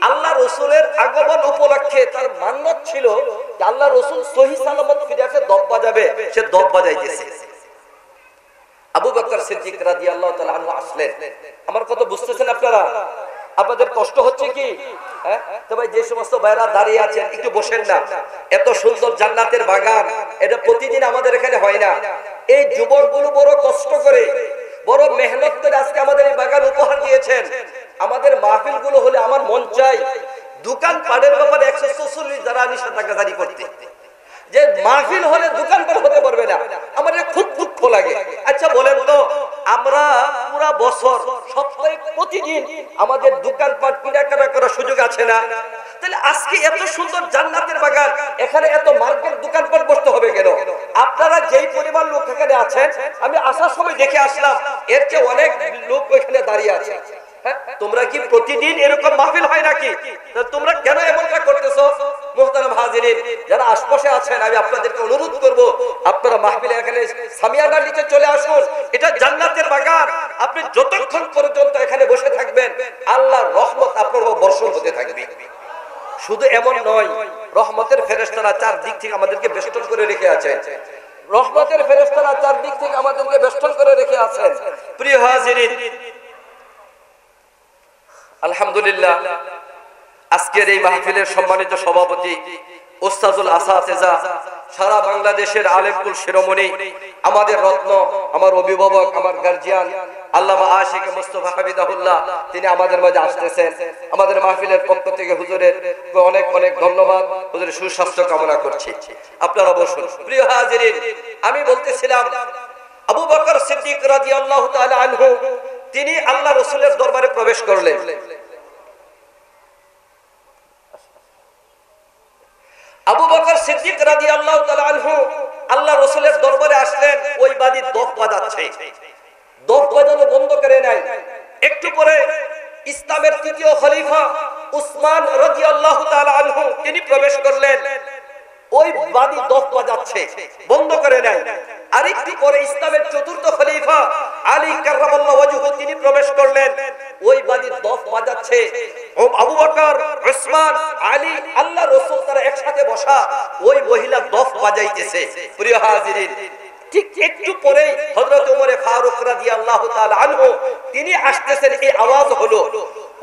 আল্লাহ রসুলের আগমন উপলক্ষে তার মান্যত ছিল যে আল্লাহ রসুল সহি সালামত ফিরে আসে, দফ বাজাবে, সে দফ বাজাইতেছে। আবু বকর সিদ্দিক রাদিয়াল্লাহু তাআলা আনহু আসলেন। আমার কথা বুঝতেছেন আপনারা? আপনাদের কষ্ট হচ্ছে কি? তো ভাই, যে সমস্ত ভাইরা দাঁড়িয়ে আছেন একটু বসেন না। এত সুন্দর জান্নাতের বাগান, এটা প্রতিদিন আমাদের এখানে হয় না। এই যুবকগুলো বড় কষ্ট করে, বড় মেহনত করে আজকে আমাদের এই বাগান উপহার দিয়েছেন। আমাদের মাহফিলগুলো হলে আমার মন চাই দোকান পাটের ব্যাপারে 144 যারা নিষেধাজ্ঞা জারি করতে, যে মাহফিল হলে দোকানপাট হতে পারবে না। আমার খুব দুঃখ লাগে। আচ্ছা বলেন তো, আমরা পুরা বছর সপ্তাহে প্রতিদিন আমাদের দোকানপাট কেনাকাটা করার সুযোগ আছে না? তাহলে আজকে এত সুন্দর জান্নাতের বাগান, এখানে এত মার্কেট দোকানপাট বসতে হবে কেন? আপনারা যেই পরিমাণ লোক এখানে আছেন, আমি আসার সময় দেখে আসলাম এর চেয়ে অনেক লোক ওইখানে দাঁড়িয়ে আছে। তোমরা কি প্রতিদিন এরকম মাহফিল হয় নাকি? তোমরা কেন এমনটা করতেছো? মুহতারাম হাজিরিন, যারা আশপাশে আছেন, আমি আপনাদেরকে অনুরোধ করব, আপনারা মাহফিলে এখানে সামিয়ানার নিচে চলে আসুন। এটা জান্নাতের বাগান। আপনি যতক্ষণ পর্যন্ত এখানে বসে থাকবেন, আল্লাহর রহমত আপনার উপর বর্ষণ হতে থাকবে। শুধু এমন নয়, রহমতের ফেরেশতারা চারদিক থেকে আমাদেরকে বেষ্টন করে রেখে আছেন। রহমতের ফেরেশতারা চারদিক থেকে আমাদেরকে বেষ্টন করে রেখে আছেন। প্রিয় হাজিরিন, আলহামদুলিল্লাহ, আজকের এই মাহফিলের সম্মানিত সভাপতি উস্তাজুল আসাতিজা, সারা বাংলাদেশের আলেমকুল শিরোমণি, আমাদের রত্ন, আমার অভিভাবক, আমার গার্জিয়ান আল্লামা আশিক মুস্তাফা হামিদাহুল্লাহ, তিনি আমাদের মাঝে আসতেছেন। আমাদের মাহফিলের পক্ষ থেকে হুজুরের অনেক অনেক ধন্যবাদ, হুজুরের সুস্বাস্থ্য কামনা করছি। আপনারা বসুন। প্রিয় হাজিরিন, আমি বলতেছিলাম আবু বকর সিদ্দিক রাদিয়াল্লাহু তাআলা আনহু, তিনি আল্লাহ রাসূলের দরবারে প্রবেশ করলেন। আবু বকর সিদ্দিক রাদিয়াল্লাহু তাআলা আনহু আল্লাহ রাসূলের দরবারে আসলেন। ওই বাদী দফ বাজাচ্ছে, দফ বাজানো বন্ধ করে নাই। একটু পরে ইসলামের তৃতীয় খলিফা উসমান রাদিয়াল্লাহু তাআলা আনহু, তিনি প্রবেশ করলেন। ওই বাদী দফ বাজাচ্ছে, বন্ধ করে নাই। আরেকটু পরে ইসলামের চতুর্থ খলিফা আলী কাররামাল্লাহু ওয়াজহু, তিনি প্রবেশ করলেন। ওই বাদী দফ বাজাচ্ছে। আবু বকর, উসমান, আলী, আল্লাহ রাসূল তারা একসাথে বসা, ওই মহিলা দফ বাজাইতেছে। প্রিয় হাজিরিন, ঠিক একটু পরে হযরত ওমর ফারুক রাদিয়াল্লাহু তাআলা আনহু, তিনি আসতেছেন। এই আওয়াজ হলো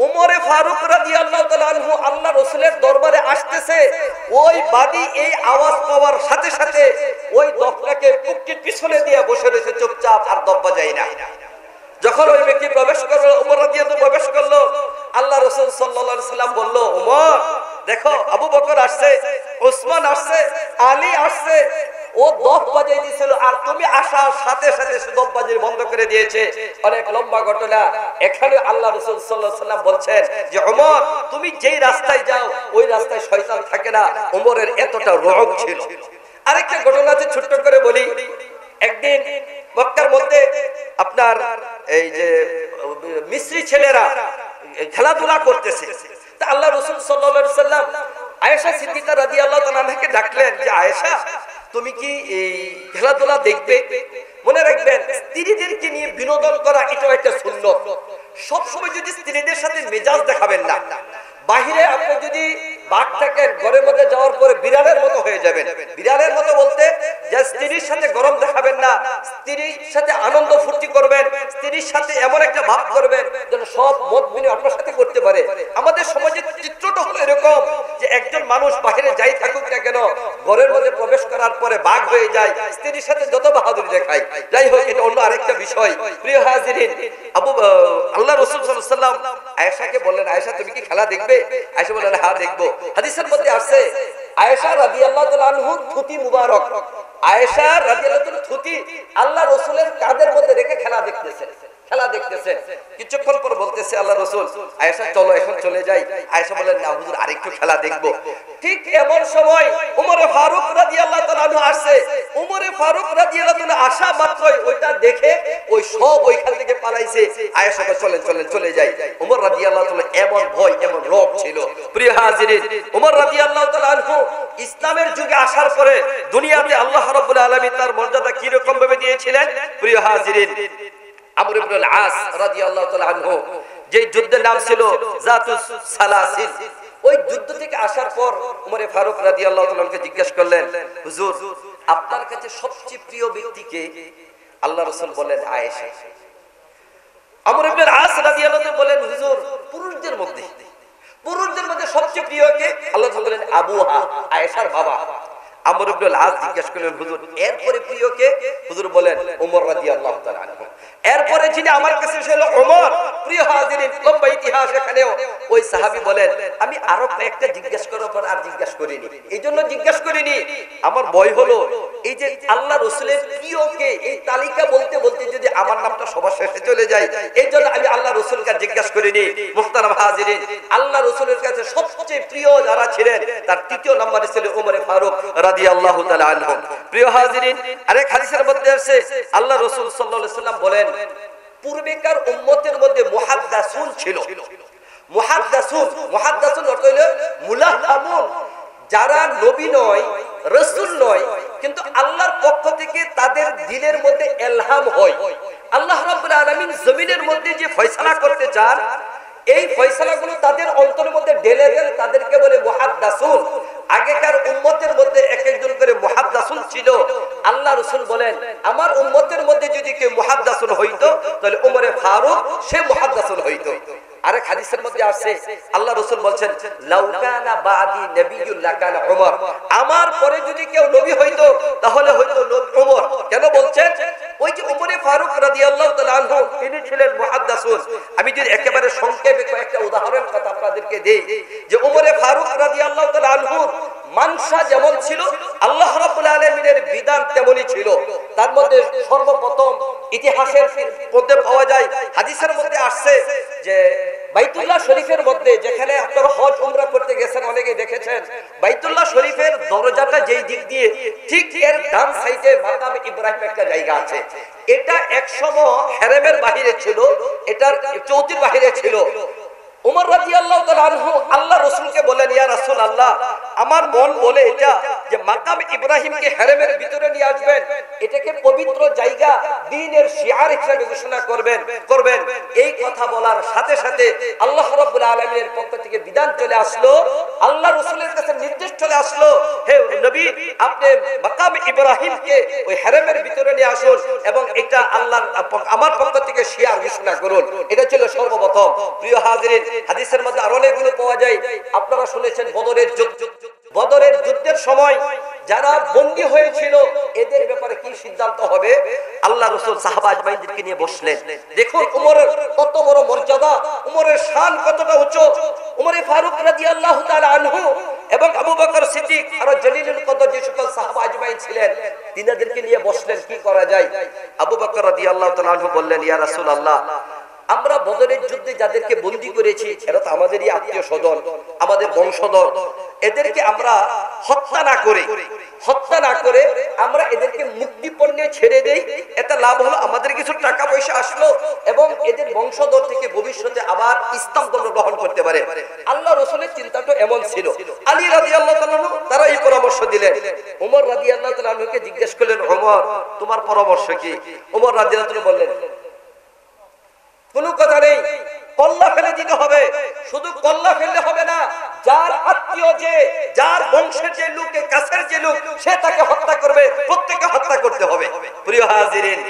ওমর ফারুক রাদিয়াল্লাহু তাআলা আনহু আল্লাহ রাসূলের দরবারে আসতেছে। ওই বাদী এই আওয়াজ পাওয়ার সাথে সাথে ওই দফটাকে পুটকির পিছনে দিয়ে বসে রয়েছে চুপচাপ, আর দফ বাজায় না। যখন ওই ব্যক্তি প্রবেশ করলো, ওমর রাদিয়াল্লাহু প্রবেশ করলো, আল্লাহ রাসূল সাল্লাল্লাহু আলাইহি সাল্লাম বলল, ওমর দেখো, আবু বকর আসছে, ওসমান আসছে, আলী আসছে। ও দফ বাজাই দিয়েছিল, আর তুমি আসার সাথে সাথে দফ বাজাই বন্ধ করে দিয়েছে। অনেক লম্বা ঘটনা। এখানে আল্লাহ রাসূল সাল্লাল্লাহু আলাইহি সাল্লাম বলছেন যে, ওমর তুমি যেই রাস্তায় যাও ওই রাস্তায় শয়তান থাকে না। ওমরের এতটা রোগ ছিল। আরেকটা ঘটনা আছে, ছোট্ট করে বলি। একদিন মক্কার মধ্যে আপনার এই যে মিশরি ছেলেরা খেলাধুলা করতেছে। তা আল্লাহ রাসূল সাল্লাল্লাহু আলাইহি সাল্লাম আয়েশা সিদ্দিকা রাদিয়াল্লাহু তাআলা আনহাকে ডাকলেন যে, আয়েশা তুমি কি এই খেলাধুলা দেখবে? মনে রাখবেন, স্ত্রীদেরকে নিয়ে বিনোদন করা এটাও একটা সুন্নত। সবসময় যদি স্ত্রীদের সাথে মেজাজ দেখাবেন না। বাহিরে আপনি যদি বাঘ থাকেন, ঘরের মধ্যে যাওয়ার পরে বিড়ালের মতো হয়ে যাবেন। বিড়ালের মতো বলতে, যে স্ত্রীর সাথে গরম দেখাবেন না, স্ত্রীর সাথে আনন্দ ফুর্তি করবেন, স্ত্রীর সাথে এমন একটা ভাব করবেন যেন সব মত বিনিময় আপনার সাথে করতে পারে। আমাদের সমাজের চিত্রটা হলো এরকম যে একজন মানুষ বাহিরে যাই থাকুক না কেন, ঘরের মধ্যে প্রবেশ করার পরে বাঘ হয়ে যায়, স্ত্রীর সাথে যত বাহাদুরি দেখায়। যাই হোক, এটা অন্য আরেকটা বিষয়। প্রিয় হাজিরিন, আল্লাহ রাসূল সাল্লাল্লাহু আলাইহি ওয়াসাল্লাম আয়েশাকে বললেন, আয়েশা তুমি কি খেলা দেখবে? আয়েশা বললেন, হ্যাঁ দেখবো। হাদিসের মধ্যে আছে আয়েশা রাদিয়াল্লাহু তাআলা আনহুর থুতি মুবারক, আয়েশা রাদিয়াল্লাহু তাআলা থুতি আল্লাহ রাসূলের কাঁধের মধ্যে রেখে খেলা দেখতেছেন। কিছুক্ষণ পর বলতেছে আল্লাহ রাসূল, আয়েশা চলো এখন চলে যাই। আয়েশা বললেন, না হুজুর, আরেকটু খেলা দেখবো। ঠিক এমন সময় ওমর ফারুক রাদিয়াল্লাহু তাআলা আনহু আসছে। উমরে ফারুক রাদিয়াল্লাহু তাআলা আসা মাত্রই ওইটা দেখে ওই সব ওইখান থেকে পালাইছে। আয়েশা চলেন চলেন চলে যাই। উমর রাদিয়াল্লাহু তাআলা এমন ভয় এমন রব ছিল। প্রিয় হাজিরিন, উমর রাদিয়াল্লাহু তাআলা আনহু ইসলামের যুগে আসার পরে দুনিয়াতে আল্লাহ রাব্বুল আলামিন তার মর্যাদা কি রকম ভাবে দিয়েছিলেন। প্রিয় হাজিরিন, আমর ইবনে আল-আস রাদিয়াল্লাহু তাআলা আনহু যে যুদ্ধের নাম ছিল জাতুস সালাসিল, ওই যুদ্ধ থেকে আসার পর উমরে ফারুক রাদিয়াল্লাহু তাআলা কে জিজ্ঞেস করলেন, হুজুর আপনার কাছে সবচেয়ে প্রিয় ব্যক্তি কে? আল্লাহ রাসূল বলেন আয়েশা। আমর ইবনে আল-আস রাদিয়াল্লাহু তাআলা বলেন, হুজুর পুরুষদের মধ্যে সবচেয়ে প্রিয় কে? আল্লাহ রাসূল বলেন আবুহা, আয়েশার বাবা। আমর ইবনে আল-আস জিজ্ঞেস করলেন, হুজুর এরপরে প্রিয় কে? হুজুর বলেন ওমর রাদিয়াল্লাহু তাআলা আনহু। এরপরে যিনি আমার কাছে ছিল ওমর। প্রিয় হাজিরিন, লম্বা ইতিহাস এখানেও ওই সাহাবী বলেন, আমি আরো একটা জিজ্ঞেস করার পর আর জিজ্ঞেস করিনি। এইজন্য জিজ্ঞেস করিনি, আমার ভয় হলো এই যে আল্লাহ রাসূলের প্রিয় কে, এই তালিকা বলতে বলতে যদি আমার নামটা সবার শেষে চলে যায়, এইজন্য আমি আল্লাহ রাসূলকে জিজ্ঞেস করিনি। মুহতারাম হাজিরিন, আল্লাহ রাসূলের কাছে সবচেয়ে প্রিয় যারা ছিলেন তার তৃতীয় নম্বরে ছিল ওমর ফারুক রাদিয়াল্লাহু তাআলা আনহু। প্রিয় হাজিরিন, আরেক হাদিসের মধ্যে আছে আল্লাহ রাসূল সাল্লাল্লাহু আলাইহি ওয়াসাল্লাম বলেন, পূর্বেকার উম্মতের মধ্যে মুহাদ্দাসুন ছিল। মুহাদ্দাসুন অর্থ হলো মুলাহামুন, যারা নবী নয় রাসূল নয় কিন্তু আল্লাহর পক্ষ থেকে তাদের দিলের মধ্যে ইলহাম হয়। আল্লাহ রাব্বুল আলামিন জমিনের মধ্যে যে ফয়সালা করতে চান, এই ফয়সালাগুলো তাদের অন্তরের মধ্যে ঢেলে দেন, তাদেরকে বলে মুহাদ্দাসুন। আগেকার উম্মতের মধ্যে এক একজন করে মুহাদ্দাসুন ছিল। আল্লাহ রাসূল বলেন, আমার উম্মতের মধ্যে যদি কেউ মুহাদ্দাসুন হইতো তাহলে ওমরে ফারুক সে মুহাদ্দাসুন হইতো। আরেক হাদিসের মধ্যে আছে আল্লাহ রাসূল বলেন, লাউ কানা বাদি নবিয়্যুন লাকানা ওমর, আমার পরে যদি কেউ নবী হইতো তাহলে হইতো ওমর। কেন বলছেন? ওই যে ওমরে ফারুক রাদিয়াল্লাহু তাআলা আনহু তিনি ছিলেন মুহাদ্দাসুন। আমি যদি একেবারে সংক্ষেপে কয়েকটা উদাহরণ কথা আপনাদেরকে দেই, যে ওমরে ফারুক রাদিয়াল্লাহু তাআলা আনহু মানসা যেমন ছিল আল্লাহ রাব্বুল আলামিনের বিধান তেমনই ছিল। তার মধ্যে সর্বপ্রথম ইতিহাসের মধ্যে পাওয়া যায়, হাদিসের মধ্যে আসছে যে বাইতুল্লাহ শরীফের মধ্যে যেখানে আপনারা হজ উমরা করতে গেছেন অনেকে দেখেছেন, বাইতুল্লাহ শরীফের দরজাটা যেই দিক দিয়ে ঠিক এর ডান সাইডে মাকাম ইব্রাহিম একটা জায়গা আছে। এটা একসময় হারামের বাইরে ছিল, এটার চৌকির বাইরে ছিল। উমর রাদিয়াল্লাহু তাআলা আনহু আল্লাহ রাসূলকে বলেন, ইয়া রাসূলুল্লাহ, আমার মন বলে এটা যে মাকাম ইব্রাহিমকে হারামের ভিতরে নিয়ে আসবেন, এটাকে পবিত্র জায়গা দ্বীনের শিয়ার হিসেবে ঘোষণা করবেন। এই কথা বলার সাথে সাথে আল্লাহ রাব্বুল আলামিনের পক্ষ থেকে বিধান চলে আসলো, আল্লাহ রাসূলের কাছে নির্দেশ চলে আসলো, হে নবী আপনি মাকাম ইব্রাহিমকে ওই হারামের ভিতরে নিয়ে আসুন এবং এটা আল্লাহর আমার পক্ষ থেকে শিয়ার ঘোষণা করুন। এটা ছিল সর্বপ্রথম। প্রিয় হাজিরিন, হাদিসের মধ্যে আরো অনেকগুলো পাওয়া যায়। আপনারা শুনেছেন বদরের যুদ্ধের সময় যারা বন্দী হয়েছিল এদের ব্যাপারে কি সিদ্ধান্ত হবে। আল্লাহ রাসূল সাহাবা আজমাইনদেরকে নিয়ে বসলেন। দেখুন উমরের কত বড় মর্যাদা, উমরের শান কতটা উচ্চ। উমরে ফারুক রাদিয়াল্লাহু তাআলা আনহু এবং আবু বকর সিদ্দিক আর জলিলুল কদর যে সকল সাহাবা আজমাইন ছিলেন তিনাদেরকে নিয়ে বসলেন, কি করা যায়। আবু বকর রাদিয়াল্লাহু তাআলা আনহু বললেন, ইয়া রাসূলুল্লাহ, আমরা বদরের যুদ্ধে যাদেরকে বন্দী করেছি এরা তো আমাদেরই আত্মীয় স্বজন, আমাদের বংশধর, এদেরকে আমরা হত্যা না করে আমরা এদেরকে মুক্তিপণ্যে ছেড়ে দেই। এটা লাভ হলো, আমাদের কিছু টাকা পয়সা আসলো এবং এদের বংশধর থেকে ভবিষ্যতে আবার ইসলাম ধর্ম গ্রহণ করতে পারে। আল্লাহ রাসূলের চিন্তাটা এমন ছিল। আলী রাদিয়াল্লাহু তাআলা তারা এই পরামর্শ দিলেন। ওমর রাদিয়াল্লাহু তাআলাকে জিজ্ঞেস করলেন, ওমর তোমার পরামর্শ কি? ওমর রাদিয়াল্লাহু তাআলা বললেন, কোনো কথা নেই, কল্লা ফেলে দিতে হবে। শুধু কল্লা ফেললে হবে না, যার আত্মীয় যে যার বংশের যে লোক কাছের যে লোক সে তাকে হত্যা করবে, প্রত্যেককে হত্যা করতে হবে। প্রিয় হাজিরিন,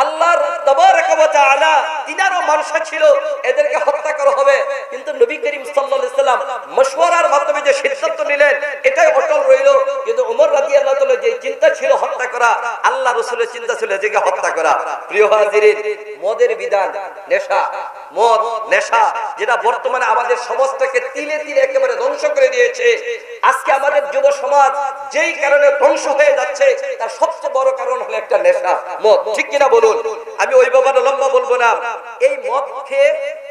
আল্লাহর তাবারক ওয়া তাআলা তিনারও মানসা ছিল এদেরকে হত্যা করা হবে, কিন্তু নবী করিম সাল্লাল্লাহু আলাইহি সাল্লাম মশওয়ারার মাধ্যমে যে সিদ্ধান্ত নিলেন এটাই অটল রইল। কিন্তু ওমর রাদিয়াল্লাহু তাআলা যে চিন্তা ছিল হত্যা করা, আল্লাহ রাসূলের চিন্তা ছিল এদেরকে হত্যা করা। প্রিয় হাজিরিন, মদের বিধান, নেশা, মদ, নেশা, যেটা বর্তমানে আমাদের সমাজটাকে তিলে তিলে একেবারে ধ্বংস করে দিয়েছে। আজকে আমাদের যুব সমাজ যেই কারণে ধ্বংস হয়ে যাচ্ছে তার সবচেয়ে বড় কারণ হলো একটা নেশা, মদ। ঠিক কিনা বলুন? আমি ওই ব্যাপারে লম্বা বলবো না। এই মদ খেয়ে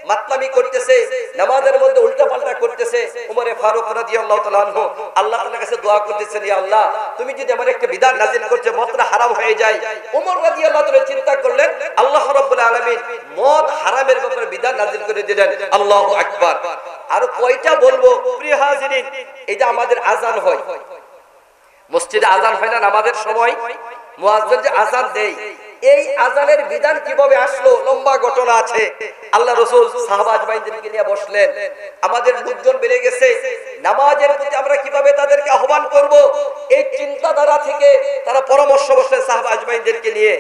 মাতলামি করতেছে, নামাজের মধ্যে উল্টাপাল্টা করতেছে। ওমরে ফারুক রাদিয়াল্লাহু তাআলা আনহু আল্লাহ তাআলার কাছে দোয়া করতেছেন, ইয়া আল্লাহ, তুমি যদি এমন একটা বিধান নাযিল করতে মদটা হারাম হয়ে যায়। ওমর রাদিয়াল্লাহু তাআলা চিন্তা করলেন, আল্লাহ রাব্বুল আলামিন মদ হারামের ব্যাপারে বিধান নাযিল করে দিলেন। আল্লাহু আকবার। আর কয়টা বলবো প্রিয় হাজিরিন, এই যে আমাদের আযান হয়, মসজিদে আযান হয় না নামাজের সময়, মুয়াজ্জিন যে আযান দেয়, এই আযানের বিধান কিভাবে আসলো লম্বা ঘটনা আছে। আল্লাহ রাসূল সাহাবা আজমাইনদেরকে নিয়ে বসলেন, আমাদের লোকজন বেড়ে গেছে, নামাজের প্রতি আমরা কিভাবে তাদেরকে আহ্বান করব, এই চিন্তাধারা থেকে তারা পরামর্শ বসলেন সাহাবা আজমাইনদেরকে নিয়ে।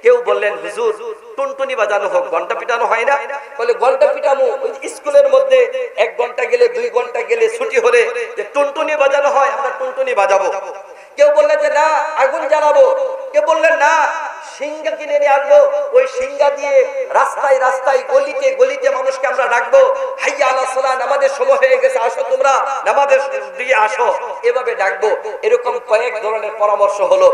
কেউ বললেন, হুজুর টুনটুনি বাজানো হোক, ঘন্টা পিটানো হয় না? বলে ঘন্টা পিটানো ওই স্কুলের মধ্যে 1 ঘন্টা গেলে 2 ঘন্টা গেলে ছুটি হলে যে টুনটুনি বাজানো হয়, আমরা টুনটুনি বাজাবো। কেউ বললেন যে না আগুন জ্বালাবো, কেউ বললেন না সিংহা কিনে নিয়ে আসবো, ওই সিংহা দিয়ে রাস্তায় রাস্তায় গলিতে গলিতে মানুষকে আমরা ডাকবো, হাইয়া আলাস সালাহ, নামাজের সময় হয়ে গেছে, আসো তোমরা নামাজের দিকে আসো, এভাবে ডাকবো। এরকম কয়েক ধরনের পরামর্শ হলো।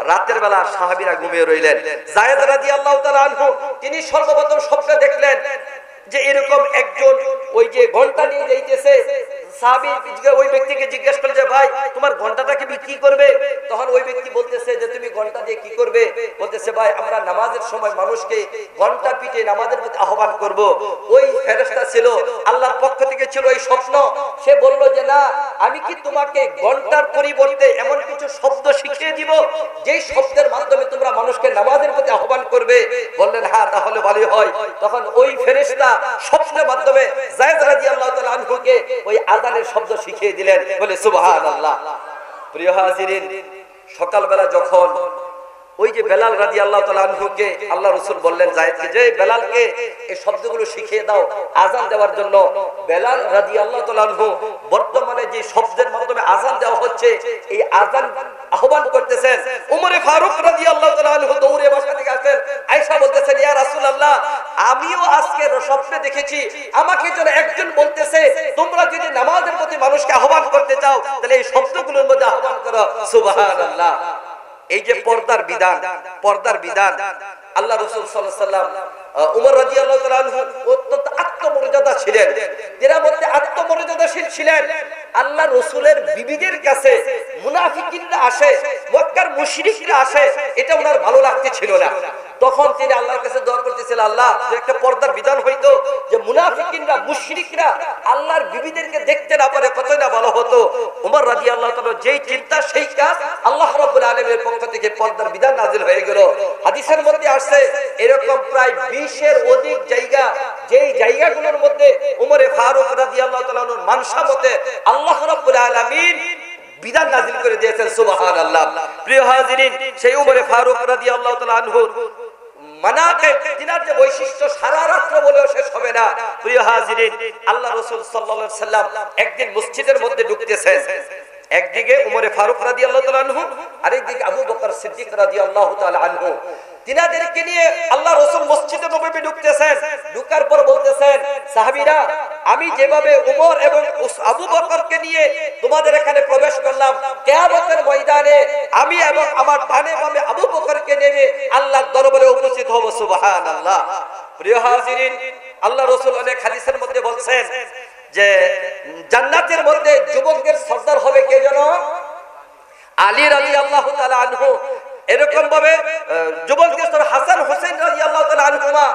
রাতের বেলা সাহাবীরা ঘুমিয়ে রইলেন। যায়েদ রাদিয়াল্লাহু তাআলা আনহু তিনি সর্বপ্রথম স্বপ্নে দেখলেন যে এরকম একজন ওই যে ঘন্টা নিয়ে যাইতেছে। সাহাবী ওই ব্যক্তিকে জিজ্ঞেস করলেন যে ভাই তোমার ঘন্টাটাকে বিক্রি করবে? তখন ওই ব্যক্তি বলতেছে যে তুমি ঘন্টা দিয়ে কি করবে? বলতেছে ভাই আমরা নামাজের সময় মানুষকে ঘন্টা পিটে নামাজের প্রতি আহ্বান করব। ওই ফেরেশতা ছিল আল্লাহর পক্ষ থেকে, ছিল এই স্বপ্ন। সে বলল যে না, আমি কি তোমাকে ঘন্টার পরিবর্তে এমন কিছু শব্দ শিখিয়ে দিব যেই শব্দের মাধ্যমে তোমরা মানুষকে নামাজের প্রতি আহ্বান করবে? বললেন হ্যাঁ, তাহলে ভালোই হয়। তখন ওই ফেরেশতা স্বপ্নের মাধ্যমে যায়েদ রাদিয়াল্লাহু তাআলা আনহুকে ওই আযানের শব্দ শিখিয়ে দিলেন। বলে সুবহানাল্লাহ। প্রিয় হাজিরিন, সকালবেলা যখন ওই যে বেলাল রাদিয়াল্লাহু তাআলা আনহুকে আল্লাহ রাসূল বললেন যায়েদকে যে বেলালকে এই শব্দগুলো শিখিয়ে দাও আযান দেওয়ার জন্য। বেলাল রাদিয়াল্লাহু তাআলা আনহু বর্তমানে যে শব্দের মাধ্যমে আযান দেওয়া হচ্ছে, এই আযান আহ্বান করতেছেন। ওমরে ফারুক রাদিয়াল্লাহু তাআলা আনহু দৌড়ে বাসা থেকে আসেন। আয়েশা বলতেছেন, ইয়া রাসূলুল্লাহ, আমিও আজকে স্বপ্নে দেখেছি আমাকে যেন একজন বলতেছে তোমরা যদি নামাজের প্রতি মানুষকে আহ্বান করতে চাও তাহলে এই শব্দগুলোর মধ্যে আহ্বান করো। সুবহানাল্লাহ। এই যে পর্দার বিধান, পর্দার বিধান আল্লাহ রাসূল সাল্লাল্লাহু আলাইহি ওয়াসাল্লাম, ওমর রাদিয়াল্লাহু তাআলা আনহু অত্যন্ত আত্মমর্যাদা ছিলেন, এর মধ্যে আত্মমর্যাদাশীল ছিলেন। আল্লাহ রাসূলের বিবিদের কাছে মুনাফিকিনরা আসে, মক্কার মুশরিকরা আসে, এটা ওনার ভালো লাগতে ছিল না। তখন তিনি আল্লাহর কাছে দোয়া করতেছিলেন, আল্লাহ যে একটা পর্দার বিধান হইতো যে মুনাফিকিনরা মুশরিকরা আল্লাহর বিবিদেরকে দেখতে না পারে, কতই না ভালো হতো। ওমর রাদিয়াল্লাহু তাআলা যেই চিন্তা সেই কাজ, আল্লাহ রাব্বুল আলামিনের পক্ষ থেকে পর্দার বিধান নাযিল হয়ে গেল। হাদিসের মধ্যে আসছে এরকম প্রায় 20-এর অধিক জায়গা, যেই জায়গাগুলোর মধ্যে ওমরে ফারুক রাদিয়াল্লাহু তাআলা এর মানসা মতে আল্লাহ রাব্বুল আলামিন বিধান নাযিল করে দিয়েছেন। সুবহানাল্লাহ। প্রিয় হাজিরিন, সেই ওমরে ফারুক রাদিয়াল্লাহু তাআলা আনহু মানাকিব, তিনার যে বৈশিষ্ট্য সারা রাত বলেও শেষ হবে না। প্রিয় হাজিরিন, আল্লাহ রাসূল সাল্লাল্লাহু আলাইহি সাল্লাম একদিন মসজিদের মধ্যে ঢুকতেছেন। একদিকে ওমরে ফারুক রাদিয়াল্লাহু তাআলা আনহু, আরেকদিকে আবু বকর সিদ্দিক রাদিয়াল্লাহু তাআলা আনহু। তিনাদেরকে নিয়ে আল্লাহ রাসূল মসজিদে নববী ঢুকতেছেন। ঢুকার পর বলতেছেন, সাহাবীরা, আমি যেভাবে ওমর এবং আবু বকরকে নিয়ে তোমাদের এখানে প্রবেশ করলাম, কিয়ামতের ময়দানে আমি এবং আমার ডানে বামে আবু বকরকে নিয়ে আল্লাহর দরবারে উপস্থিত হব। সুবহানাল্লাহ। প্রিয় হাজিরিন, আল্লাহ রাসূল অনেক হাদিসের মধ্যে বলছেন যে জান্নাতের মধ্যে যুবকদের সর্দার হবে কে জানো? আলী রাদিয়াল্লাহু তাআলা আনহু। এরকম ভাবে যুবকদের সর্দার হাসান হোসেন রাদিয়াল্লাহু তাআলা আনহুমা,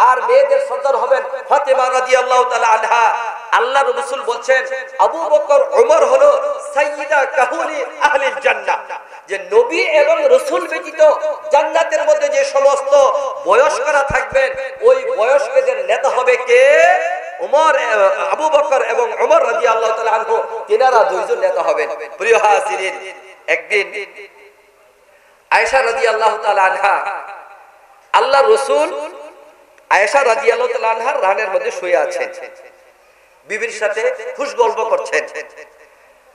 আর মেয়েদের সর্দার হবেন ফাতেমা রাদিয়াল্লাহু তাআলা আনহা। আল্লাহর রাসূল বলছেন আবু বকর ওমর হলো সাইয়্যিদা কাহুলি আহলিল জান্নাহ, যে নবী এবং রাসূল ব্যতীত জান্নাতের মধ্যে যে সমস্ত বয়স্করা থাকবেন ওই বয়স্কদের নেতা হবে কে? ওমর, আবু বকর এবং ওমর রাদিয়াল্লাহু তাআলা আনহু, তিনারা দুইজন নেতা হবেন। প্রিয় হাজিরিন, একদিন আয়েশা রাদিয়াল্লাহু তাআলা আনহা, আল্লাহ রাসূল আয়েশা রাদিয়াল্লাহু তাআলা আনহার রানের মধ্যে শুয়ে আছেন, বিবির সাথে খুশ গল্প করছেন।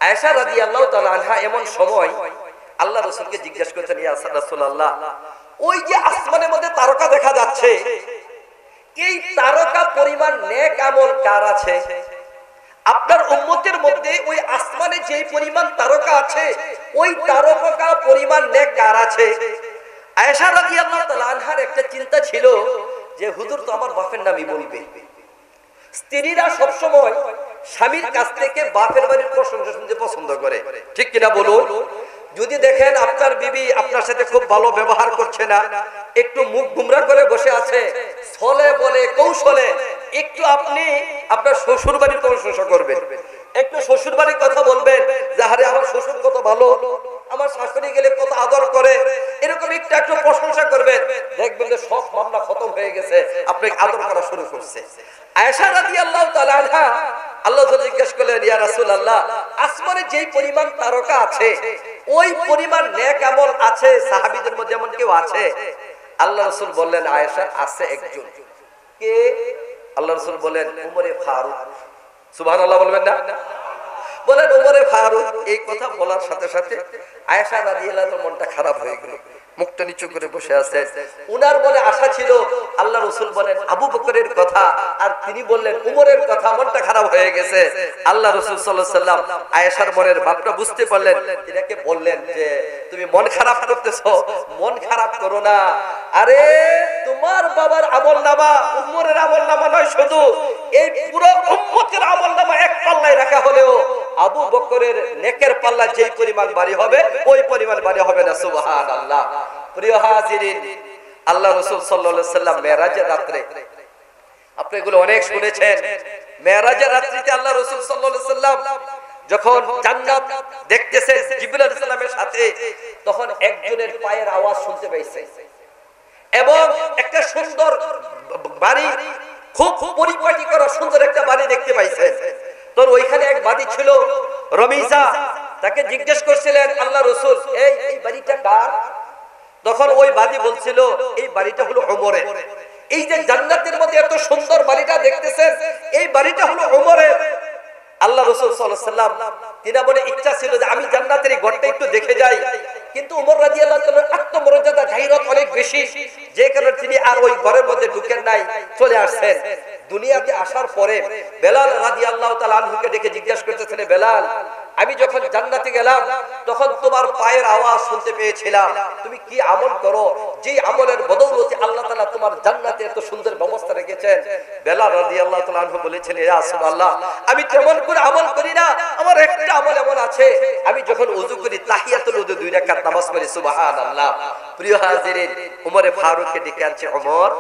আয়েশা রাদিয়াল্লাহু তাআলা আনহা এমন সময় আল্লাহ রাসূলকে জিজ্ঞাসা করছেন, ইয়া রাসূলুল্লাহ, ওই যে আসমানের মধ্যে তারকা দেখা যাচ্ছে, এই তারকা পরিমাণ নেক আমল কার আছে? আপনার উম্মতের মধ্যে ওই আসমানে যে পরিমাণ তারকা আছে ওই তারকা পরিমাণ নেক কার আছে? আয়েশা রাদিয়াল্লাহু তাআলা আনহার একটা চিন্তা ছিল যে হুজুর তো আমার বাপের নামই বলবে। স্ত্রীরা সব সময় স্বামীর কাছ থেকে বাপের বাড়ির প্রশংসা শুনতে পছন্দ করে, ঠিক কিনা বলুন? যদি দেখেন আপনার বিবি আপনার সাথে খুব ভালো ব্যবহার করছে না, একটু মুখ গুমরা করে বসে আছে, ছলে বলে কৌশলে একটু আপনি আপনার শ্বশুর বাড়ির প্রশংসা করবেন, একটু শ্বশুর বাড়ির কথা বলবেন যে আরে আমার শ্বশুর কত ভালো, আমার শাশুড়ি গেলে কত আদর করে, এরকম একটু একটু প্রশংসা করবেন, দেখবেন যে সব মামলা খতম হয়ে গেছে, আপনাকে আদর করা শুরু করছে। আয়েশা রাদিয়াল্লাহু তাআলা আনহা আল্লাহ জিজ্ঞেস করলেন, ইয়া রাসূলুল্লাহ, আসমানে যেই পরিমাণ তারকা আছে ওই পরিমাণ নেক আমল আছে সাহাবীদের মধ্যে এমন কেউ আছে? আল্লাহ রাসূল বললেন, আয়েশা আছে একজন। কে? আল্লাহ রাসূল বলেন, উমরে ফারুক। সুবহানাল্লাহ বলবেন না? বলেন উমরে ফারুক। এই কথা বলার সাথে সাথে আয়েশা রাদিয়াল্লাহু তাআলার মনটা খারাপ হয়ে গেল, মুখটা নিচু করে বসে আছেন। উনার মনে আশা ছিল আল্লাহ রাসূল বলেন আবু বকরের কথা, আর তিনি বললেন উমরের কথা, মনটা খারাপ হয়ে গেছে। আল্লাহ রাসূল সাল্লাল্লাহু আলাইহি সাল্লাম আয়েশার মনের ভাবটা বুঝতে পারলেন, এটাকে বললেন যে তুমি মন খারাপ করতেছো, মন খারাপ করো না, আরে তোমার বাবার আমলনামা উমরের আমলনামা নয়, শুধু এই পুরো উম্মতের আমলনামা এক পাল্লায় রাখা হলেও আবু বকরের নেকের পাল্লা যেই পরিমাণ ভারী হবে ওই পরিমাণ ভারী হবে না। সুবহানাল্লাহ। প্রিয় হাজিরিন, আল্লাহ রাসূল সাল্লাল্লাহু আলাইহি সাল্লাম মেরাজের রাতে, আপনি এগুলো অনেক শুনেছেন, মেরাজের রাত্রিতে আল্লাহ রাসূল সাল্লাল্লাহু আলাইহি সাল্লাম যখন জান্নাত দেখতেছেন জিবরাইল আলাইহিস সালামের সাথে, তখন একজনের পায়ের আওয়াজ শুনতে পাইছে এবং একটা সুন্দর বাড়ি, খুব পরিপাটি করা সুন্দর একটা বাড়ি দেখতে পাইছেন। তো ওইখানে এক বাড়ি ছিল রমিজা, তাকে জিজ্ঞেস করছিলেন আল্লাহ রাসূল, এই বাড়িটা কার? তখন ওই বাড়ি বলছিল এই বাড়িটা হলো ওমরের। এই যে জান্নাতের মধ্যে এত সুন্দর বাড়িটা দেখতেছেন, এই বাড়িটা হলো ওমরের। আল্লাহ রাসূল সাল্লাল্লাহু আলাইহি সাল্লাম তিনার মনে ইচ্ছা ছিল যে আমি জান্নাতের এই ঘরটা একটু দেখে যাই, কিন্তু ওমর রাদিয়াল্লাহু তাআলার আত্মমর্যাদা গায়রত অনেক বেশি, যে কারণে তিনি আর ওই ঘরের মধ্যে ঢুকেন নাই, চলে আসছেন। দুনিয়াতে আসার পরে বেলাল রাদিয়াল্লাহু তাআলা আনহুকে ডেকে জিজ্ঞাসা করতেছেন, বেলাল, আমি যখন জান্নাতে গেলাম তখন তোমার পায়ের আওয়াজ শুনতে পেয়েছিলাম, তুমি কি আমল করো যে আমলের বদৌলতে আল্লাহ তাআলা তোমার জান্নাতে এত সুন্দর ব্যবস্থা রেখেছেন? বেলাল রাদিয়াল্লাহু তাআলা আনহু বলেছিলেন, ইয়া রাসূলুল্লাহ, আমি তেমন করে আমল করি না, আমার একটা আমল এমন আছে, আমি যখন ওযু করি তাহিয়াতুল ওযু 2 রাকাত নামাজ পড়ি। সুবহানাল্লাহ। প্রিয় হাজিরিন, ওমরে ফারুককে ডেকে আনছে, ওমর,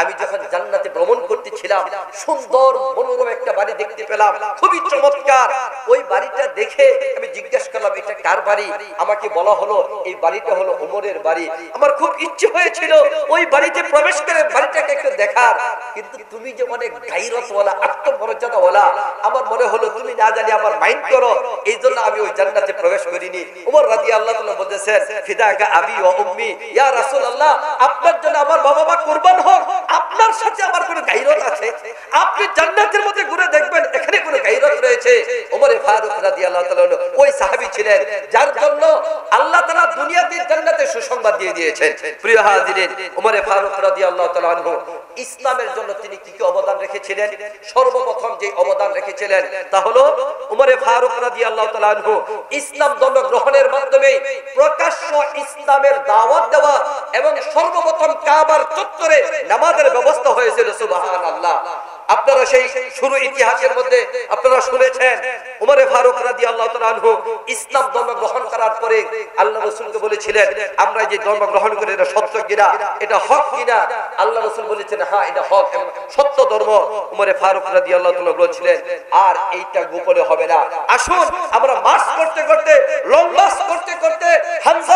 আমি যখন জান্নাতে ভ্রমণ করতেছিলাম সুন্দর মনোরম একটা বাড়ি দেখতে পেলাম, খুবই চমৎকার। ওই বাড়িটা দেখে আমি জিজ্ঞাসা করলাম এটা কার বাড়ি? আমাকে বলা হলো এই বাড়িটা হলো ওমরের বাড়ি। আমার খুব ইচ্ছে হয়েছিল ওই বাড়িতে প্রবেশ করে বাড়িটাকে একটু দেখার, কিন্তু তুমি যে অনেক গায়রতওয়ালা, আত্মমর্যাদাওয়ালা, আমার মনে হলো তুমি না জানি আমার মাইন্ড করো, এই জন্য আমি ওই জান্নাতে প্রবেশ করিনি। ওমর রাদিয়াল্লাহু তাআলা বলেছেন, ফিদাকা আবি ওয়া উম্মি, ইয়া রাসূলুল্লাহ, আপনার জন্য আমার বাবা মা কুরবান হোক, আপনার সাথে আমার কোনো গায়রত আছে? আপনি জান্নাতের মধ্যে ঘুরে দেখবেন এখানে কোনো গায়রত রয়েছে। ওমরে ফারুক রাদিয়াল্লাহু তাআলা ওই সাহাবী ছিলেন যার জন্য আল্লাহ তাআলা দুনিয়াতে জান্নাতে সুসংবাদ দিয়ে দিয়েছেন। প্রিয় হাজিরিন, ওমরে ফারুক রাদিয়াল্লাহু তাআলা আনহু ইসলামের জন্য তিনি কি কি অবদান রেখেছিলেন? সর্বপ্রথম যে অবদান রেখেছিলেন তা হলো ওমরে ফারুক রাদিয়াল্লাহু তাআলা আনহু ইসলাম ধর্ম গ্রহণের মাধ্যমে প্রকাশ্য ইসলামের দাওয়াত দেওয়া এবং সর্বপ্রথম কাবার চত্বরে নামাজের ব্যবস্থা হয়েছিল। সুবহানাল্লাহ। আপনারা সেই শুরু ইতিহাসের মধ্যে আপনারা শুনেছেন ওমরে ফারুক রাদিয়াল্লাহু তাআলা আনহু ইসলাম ধর্ম গ্রহণ করার পরে আল্লাহ রাসূলকে বলেছিলেন, আমরা যে ধর্ম গ্রহণ করি এটা সত্য কিনা, এটা হক কিনা? আল্লাহ রাসূল বলেছেন, হ্যাঁ এটা হক এবং সত্য ধর্ম। ওমরে ফারুক রাদিয়াল্লাহু তাআলা বলেছিলেন, আর এইটা গোপনে হবে না। আসুন আমরা মার্চ করতে করতে, লং মার্চ করতে করতে, হামজা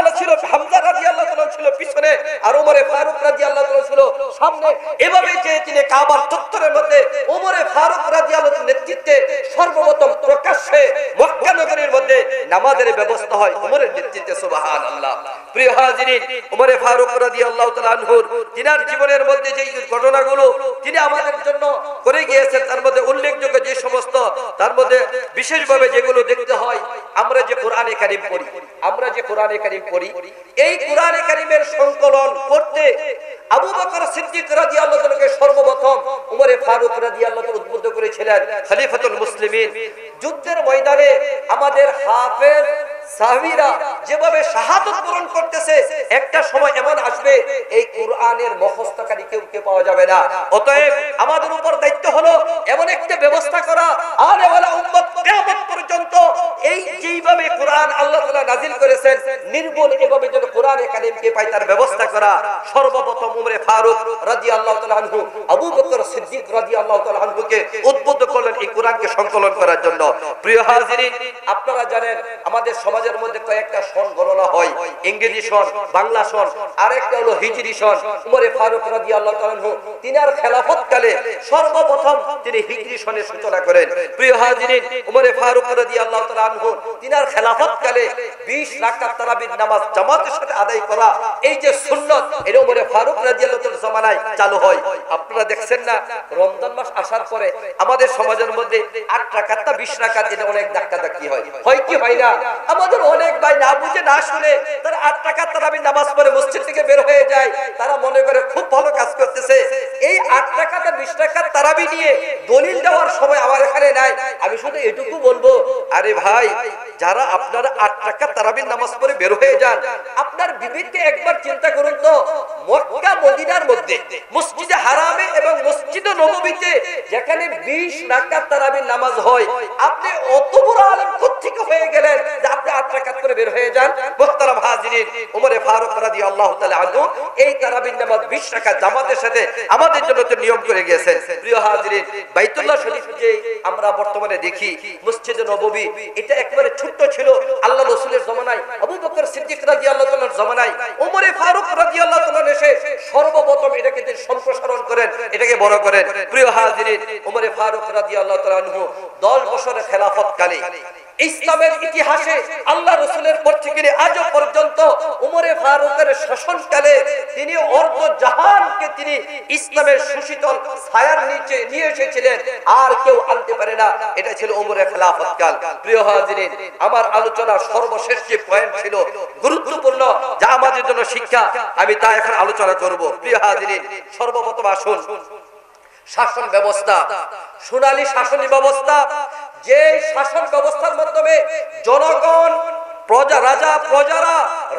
রাদিয়াল্লাহু তাআলা ছিল পিছনে আর ওমরে ফারুক রাদিয়াল্লাহু তাআলা ছিল সামনে, এভাবে যে তিনি কাবার চত্বরের মধ্যে ওমরে ফারুক রাদিয়াল্লাহু তাআলার নেতৃত্বে সর্বপ্রথম প্রকাশ্যে মক্কা নগরীর মধ্যে নামাজের ব্যবস্থা হয় ওমরের নেতৃত্বে। সুবহানাল্লাহ। প্রিয় হাজিরিন, ওমর ফারুক রাদিয়াল্লাহু তাআলা আনহুর তিনার জীবনের মধ্যে যে ঘটনাগুলো তিনি আমাদের জন্য করে গিয়েছেন, তার মধ্যে উল্লেখযোগ্য যে সমস্ত, তার মধ্যে বিশেষভাবে যেগুলো দেখতে হয়, আমরা যে কোরআনে কারীম পড়ি, এই কোরআনে কারীমের সংকলন করতে আবু বকর সিদ্দিক রাদিয়াল্লাহু তাআলাকে সর্বপ্রথম ওমর ফারুক রাদিয়াল্লাহু তাআলা উদ্বুদ্ধ করেছিলেন খলিফাতুল মুসলিমিন। যুদ্ধের ময়দানে আমাদের হাফেজ সাহাবীরা যেভাবে শাহাদাত বরণ করতেছে, একটা সময় এমন আসবে এই কোরআনের মুখস্থকারী কেউ পাওয়া যাবে না। অতএব আমাদের উপর দায়িত্ব হলো এমন একটা ব্যবস্থা করা, আর ওয়ালা উম্মত কিয়ামত পর্যন্ত এই যেইভাবে কোরআন আল্লাহ তাআলা নাযিল করেছেন নির্ভুল এভাবে যেন কোরআনে কারীমকে পাই তার ব্যবস্থা করা। সর্বপ্রথম ওমর ফারুক রাদিয়াল্লাহু তাআলা আনহু আবু বকর সিদ্দিক রাদিয়াল্লাহু তাআলা আনহুকে উদ্বুদ্ধ করলেন এই কোরআনকে সংকলন করার জন্য। প্রিয় হাজিরিন, আপনারা জানেন আমাদের সমাজের মধ্যে কয়েকটা সন গণনা হয়, ইংরেজি সন, বাংলা সন, আরেকটা হলো হিজরি সন। ওমর ফারুক রাদিয়াল্লাহু তাআলা আনহু তিনার খেলাফত কালে সর্বপ্রথম তিনি হিজরি সনের সূচনা করেন। প্রিয় হাজিরিন, ওমর ফারুক রাদিয়াল্লাহু তাআলা আনহু তিনার খেলাফত কালে 20 রাকাত তারাবির নামাজ জামাতের সাথে আদায় করা, এই যে সুন্নাত, এটা ওমর ফারুক রাদিয়াল্লাহু তাআলার জামানায় চালু হয়। আপনারা দেখছেন না, রমজান মাস আসার পরে আমাদের সমাজের মধ্যে 8 রাকাত 20 রাকাত এটা অনেক ধাক্কাধাক্কি হয় কি হয় না? আমাদের অনেক ভাই না বুঝে না শুনে তারা 8 রাকাত তারাবির নামাজ পড়ে মসজিদ থেকে বের হয়ে যায়, তারা মনে করে খুব ভালো কাজ করতেছে। এই 8 রাকাত 20 রাকাত তারাবি নিয়ে দলিল দেওয়ার সময় আমার এখানে নাই। আমি শুধু এটুকু বলবো, আরে ভাই, যারা আপনারা 8 রাকাত তারাবির নামাজ পড়ে বের হয়ে যান, আপনার বিবেককে একবার চিন্তা করুন তো, মক্কা মদিনার মধ্যে মসজিদে হারামে এবং মসজিদে নববীতে যেখানে 20 রাকাত তারাবির নামাজ হয়, আপনি অত বড় আলেম কোত্থেকে হয়ে গেলেন যে আপনি 8 রাকাত করে বের হয়ে যান? মুহতারাম হাজিরিন, ওমর ফারুক রাদিয়াল্লাহু তাআলা আনহু এই তারাবির নামাজ 20 রাকাত জামাতের সাথে আমাদের জন্য তো নিয়ম করে গিয়েছেন। প্রিয় হাজিরিন, বাইতুল্লাহ শরীফ যে আমরা বর্তমানে দেখি, মসজিদে নববী, এটা একবারে ছোট্ট ছিল আল্লাহ রাসূলের জামানায়, আবু বকর সিদ্দিক রাদিয়াল্লাহু তাআলার জামানায়। ওমর ফারুক রাদিয়াল্লাহু তাআলা এসে সর্বপ্রথম এটাকে তিনি সম্প্রসারণ করেন, এটাকে বড় করেন। প্রিয় হাজিরিন, ওমর ফারুক রাদিয়াল্লাহু তাআলা আনহু 10 বছরের খেলাফত কালে ইসলামের ইতিহাসে আল্লাহ রাসূলের পর থেকে আজও পর্যন্ত ওমর ফারুকের শাসনকালে তিনি অর্ধ জাহানকে তিনি ইসলামের সুশীতল ছায়ার নিচে নিয়ে এসেছিলেন, আর কেউ আনতে পারে না। এটা ছিল ওমরের খেলাফত কাল। প্রিয় হাজিরিন, আমার আলোচনার সর্বশেষ যে পয়েন্ট ছিল গুরুত্বপূর্ণ, যা আমাদের জন্য শিক্ষা, আমি তা এখন আলোচনা করব। প্রিয় হাজিরিন, সর্বপ্রথম আসুন শাসন ব্যবস্থা, সোনালী শাসন ব্যবস্থা, যে শাসন ব্যবস্থার মাধ্যমে জনগণ প্রজারা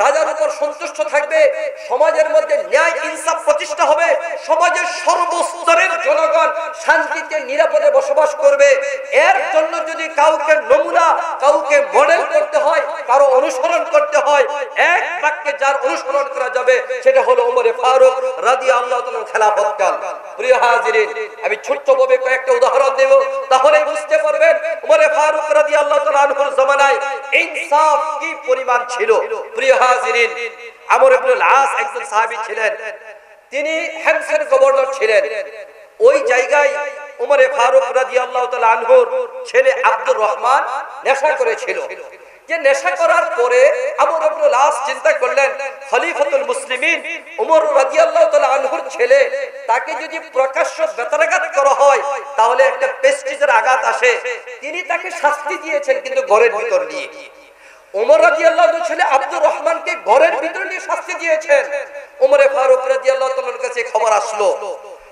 রাজার উপর সন্তুষ্ট থাকবে, সমাজের মধ্যে ন্যায় ইনসাফ প্রতিষ্ঠা হবে, সমাজের সর্বস্তরের জনগণ শান্তিতে নিরাপদে বসবাস করবে। এর জন্য যদি কাউকে নমুনা, কাউকে মডেল করতে হয়, কারো অনুসরণ করতে হয়, এক বাক্যে যার অনুসরণ করা যাবে সেটা হলো ওমর ফারুক রাদিয়াল্লাহু তাআলার খেলাফতকাল। প্রিয় হাজিরিন, আমি ছোট্টভাবে কয়েকটা উদাহরণ দেব, তাহলেই বুঝতে পারবেন ওমর ফারুক রাদিয়াল্লাহু তাআলা আনহুর জামানায় ইনসাফ কি পরিমাণ ছিল। প্রিয় হাজিরিন, আমর ইবনে আল-আস একজন সাহাবী ছিলেন, তিনি হেমসের গভর্নর ছিলেন। ওই জায়গায় ওমর ফারুক রাদিয়াল্লাহু তাআলা আনহুর ছেলে আব্দুর রহমান নেশা করেছিল। যে নেশা করার পরে আমর ইবনে আল-আস চিন্তা করলেন, খলিফাতুল মুসলিমিন ওমর রাদিয়াল্লাহু তাআলা আনহুর ছেলে, তাকে যদি প্রকাশ্য বেত্রাঘাত করা হয় তাহলে একটা প্রেস্টিজের আঘাত আসে। তিনি তাকে শাস্তি দিয়েছেন, কিন্তু ঘরের ভিতর নিয়ে। ওমর রাদিয়াল্লাহু তাআলা ছেলে আব্দুর রহমানকে ঘরের ভিতর নিয়ে শাস্তি দিয়েছেন। ওমর ফারুক রাদিয়াল্লাহু তাআলার কাছে খবর আসলো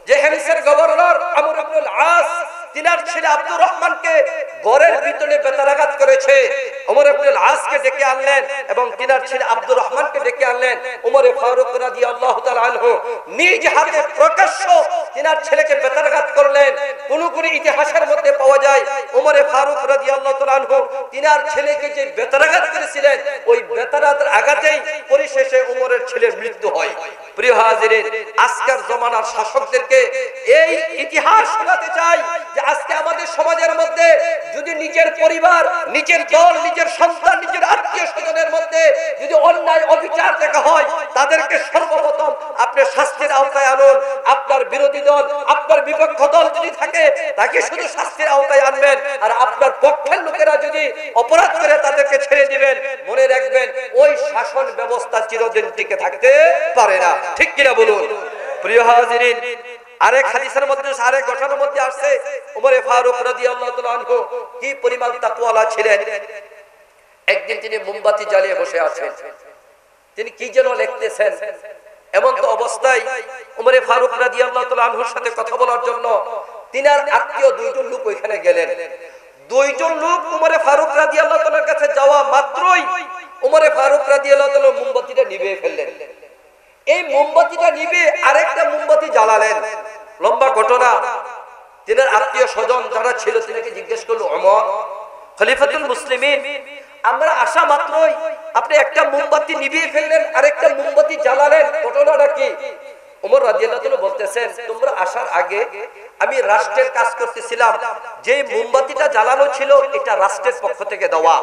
যে হেমসের গভর্নর আমর ইবনে আল-আস তিনার ছেলে আব্দুর রহমানকে ঘরের ভিতরে বেত্রাঘাত করেছে। ওমর ইবনে আল-আসকে ডেকে আনলেন এবং তিনার ছেলে আব্দুর রহমানকে ডেকে আনলেন। ওমর ফারুক রাদিয়াল্লাহু তাআলা আনহু নিজ হাতে প্রকাশ্য তিনার ছেলেকে বেত্রাঘাত করলেন। কোন ইতিহাসের মধ্যে পাওয়া যায় ওমর ফারুক রাদিয়াল্লাহু তাআলা আনহু তিনার ছেলেকে যে বেত্রাঘাত করেছিলেন, ওই বেত্রাঘাতের আঘাতেই পরিশেষে ওমরের ছেলের মৃত্যু হয়। প্রিয় হাজিরিন, আজকের জমানার শাসকদেরকে এই ইতিহাস শোনাতে চাই যে আজকে আমাদের সমাজের মধ্যে যদি নিজের পরিবার, নিজের দল, নিজের সন্তান, নিজের আত্মীয় স্বজনের মধ্যে যদি অন্যায় অবিচার দেখা হয়, তাদেরকে সর্বপ্রথম আপনি শাস্তির আওতায় আনুন। আপনার আপনার বিরোধী দল, আপনার বিপক্ষ দল যদি থাকে তাকে শুধু শাস্তির আওতায় আনবেন, আর আপনার পক্ষের লোকেরা যদি অপরাধ করে তাদেরকে ছেড়ে দিবেন। মনে রাখবেন ওই শাসন ব্যবস্থা চিরদিন টিকে থাকতে পারে না। ঠিক কিনা বলুন? প্রিয় হাজিরিন, আরেক হাদিসের মধ্যে, আরেক ঘটনার মধ্যে আসছে ওমরে ফারুক রাদিয়াল্লাহু তাআলা আনহু কি পরিমাণ তাকওয়ালা ছিলেন। একদিন তিনি মোমবাতি জ্বালিয়ে বসে আছেন, তিনি কি যেন লিখতেছেন। এমন তো অবস্থায় ওমরে ফারুক রাদিয়াল্লাহু তাআলা আনহুর সাথে কথা বলার জন্য তিনার আত্মীয় দুইজন লোক ওইখানে গেলেন। দুইজন লোক ওমরে ফারুক রাদিয়াল্লাহু তাআলার কাছে যাওয়া মাত্রই ওমরে ফারুক রাদিয়াল্লাহু তাআলা মোমবাতিটা নিভিয়ে ফেললেন। এই মোমবাতিটা নিভে আরেকটা মোমবাতি জ্বালালেন। লম্বা ঘটনা। তিনার আত্মীয় স্বজন যারা ছিল তিনাকে জিজ্ঞেস করলো, ওমর খলিফাতুল মুসলিমিন, আমরা আসা মাত্রই আপনি একটা মোমবাতি নিভিয়ে ফেললেন, আরেকটা মোমবাতি জ্বালালেন, ঘটনাটা কি? ওমর রাদিয়াল্লাহু তাআলা বলতেছেন, তোমরা আসার আগে আমি রাষ্ট্রের কাজ করতেছিলাম, যে মোমবাতিটা জ্বালানো ছিল এটা রাষ্ট্রের পক্ষ থেকে দেওয়া,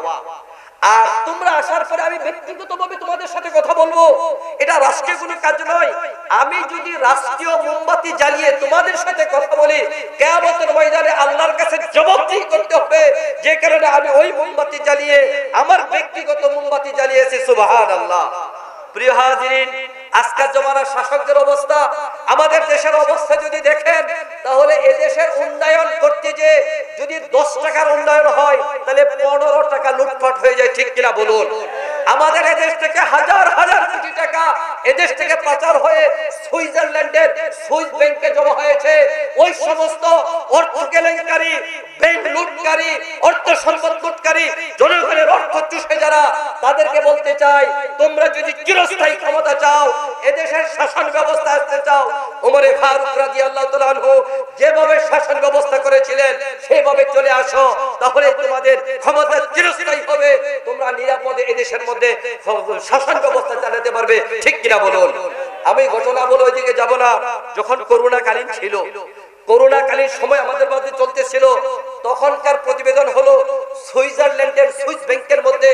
আর তোমরা আসার পরে আমি ব্যক্তিগতভাবে তোমাদের সাথে কথা বলবো, এটা রাষ্ট্রীয় কোনো কাজ নয়। আমি যদি রাষ্ট্রীয় মোমবাতি জ্বালিয়ে তোমাদের সাথে কথা বলি, কিয়ামতের ময়দানে আল্লাহর কাছে জবাবদিহি করতে হবে, যে কারণে আমি ওই মোমবাতি জ্বালিয়ে আমার ব্যক্তিগত মোমবাতি জ্বালিয়েছি। সুবহানাল্লাহ। প্রিয় হাজিরিন, আজকের জমানার শাসকদের অবস্থা, আমাদের দেশের অবস্থা যদি দেখেন, তাহলে এদেশের উন্নয়ন করতে যে যদি 10 টাকার উন্নয়ন হয়, তাহলে 15 টাকা লুটপাট হয়ে যায়। ঠিক কিনা বলুন? আমাদের এদেশ থেকে হাজার হাজার কোটি টাকা এদেশ থেকে পাচার হয়ে সুইজারল্যান্ডের সুইস ব্যাংকে জমা হয়েছে। ওই সমস্ত অর্থ কেলেঙ্কারি, ব্যাংক লুটকারী, অর্থ সম্পদ লুটকারী, জনগণের অর্থ চুষে যারা, তাদেরকে বলতে চাই, তোমরা যদি চিরস্থায়ী ক্ষমতা চাও, এদেশের শাসন ব্যবস্থা আসতে চাও, ওমরে ফারুক রাদিয়াল্লাহু তাআলা আনহু যেভাবে শাসন ব্যবস্থা করেছিলেন সেইভাবে চলে আসো, তাহলে তোমাদের ক্ষমতা চিরস্থায়ী হবে, তোমরা নিরাপদে এদেশের মধ্যে শাসন ব্যবস্থা চালাতে পারবে। ঠিক কিনা বলুন? আমি ঘটনা বলে ওইদিকে যাব না। যখন করোনাকালীন ছিল, করোনাকালীন সময় আমাদের মধ্যে চলতেছিল, তখনকার প্রতিবেদন হলো সুইজারল্যান্ডের সুইস ব্যাংকের মধ্যে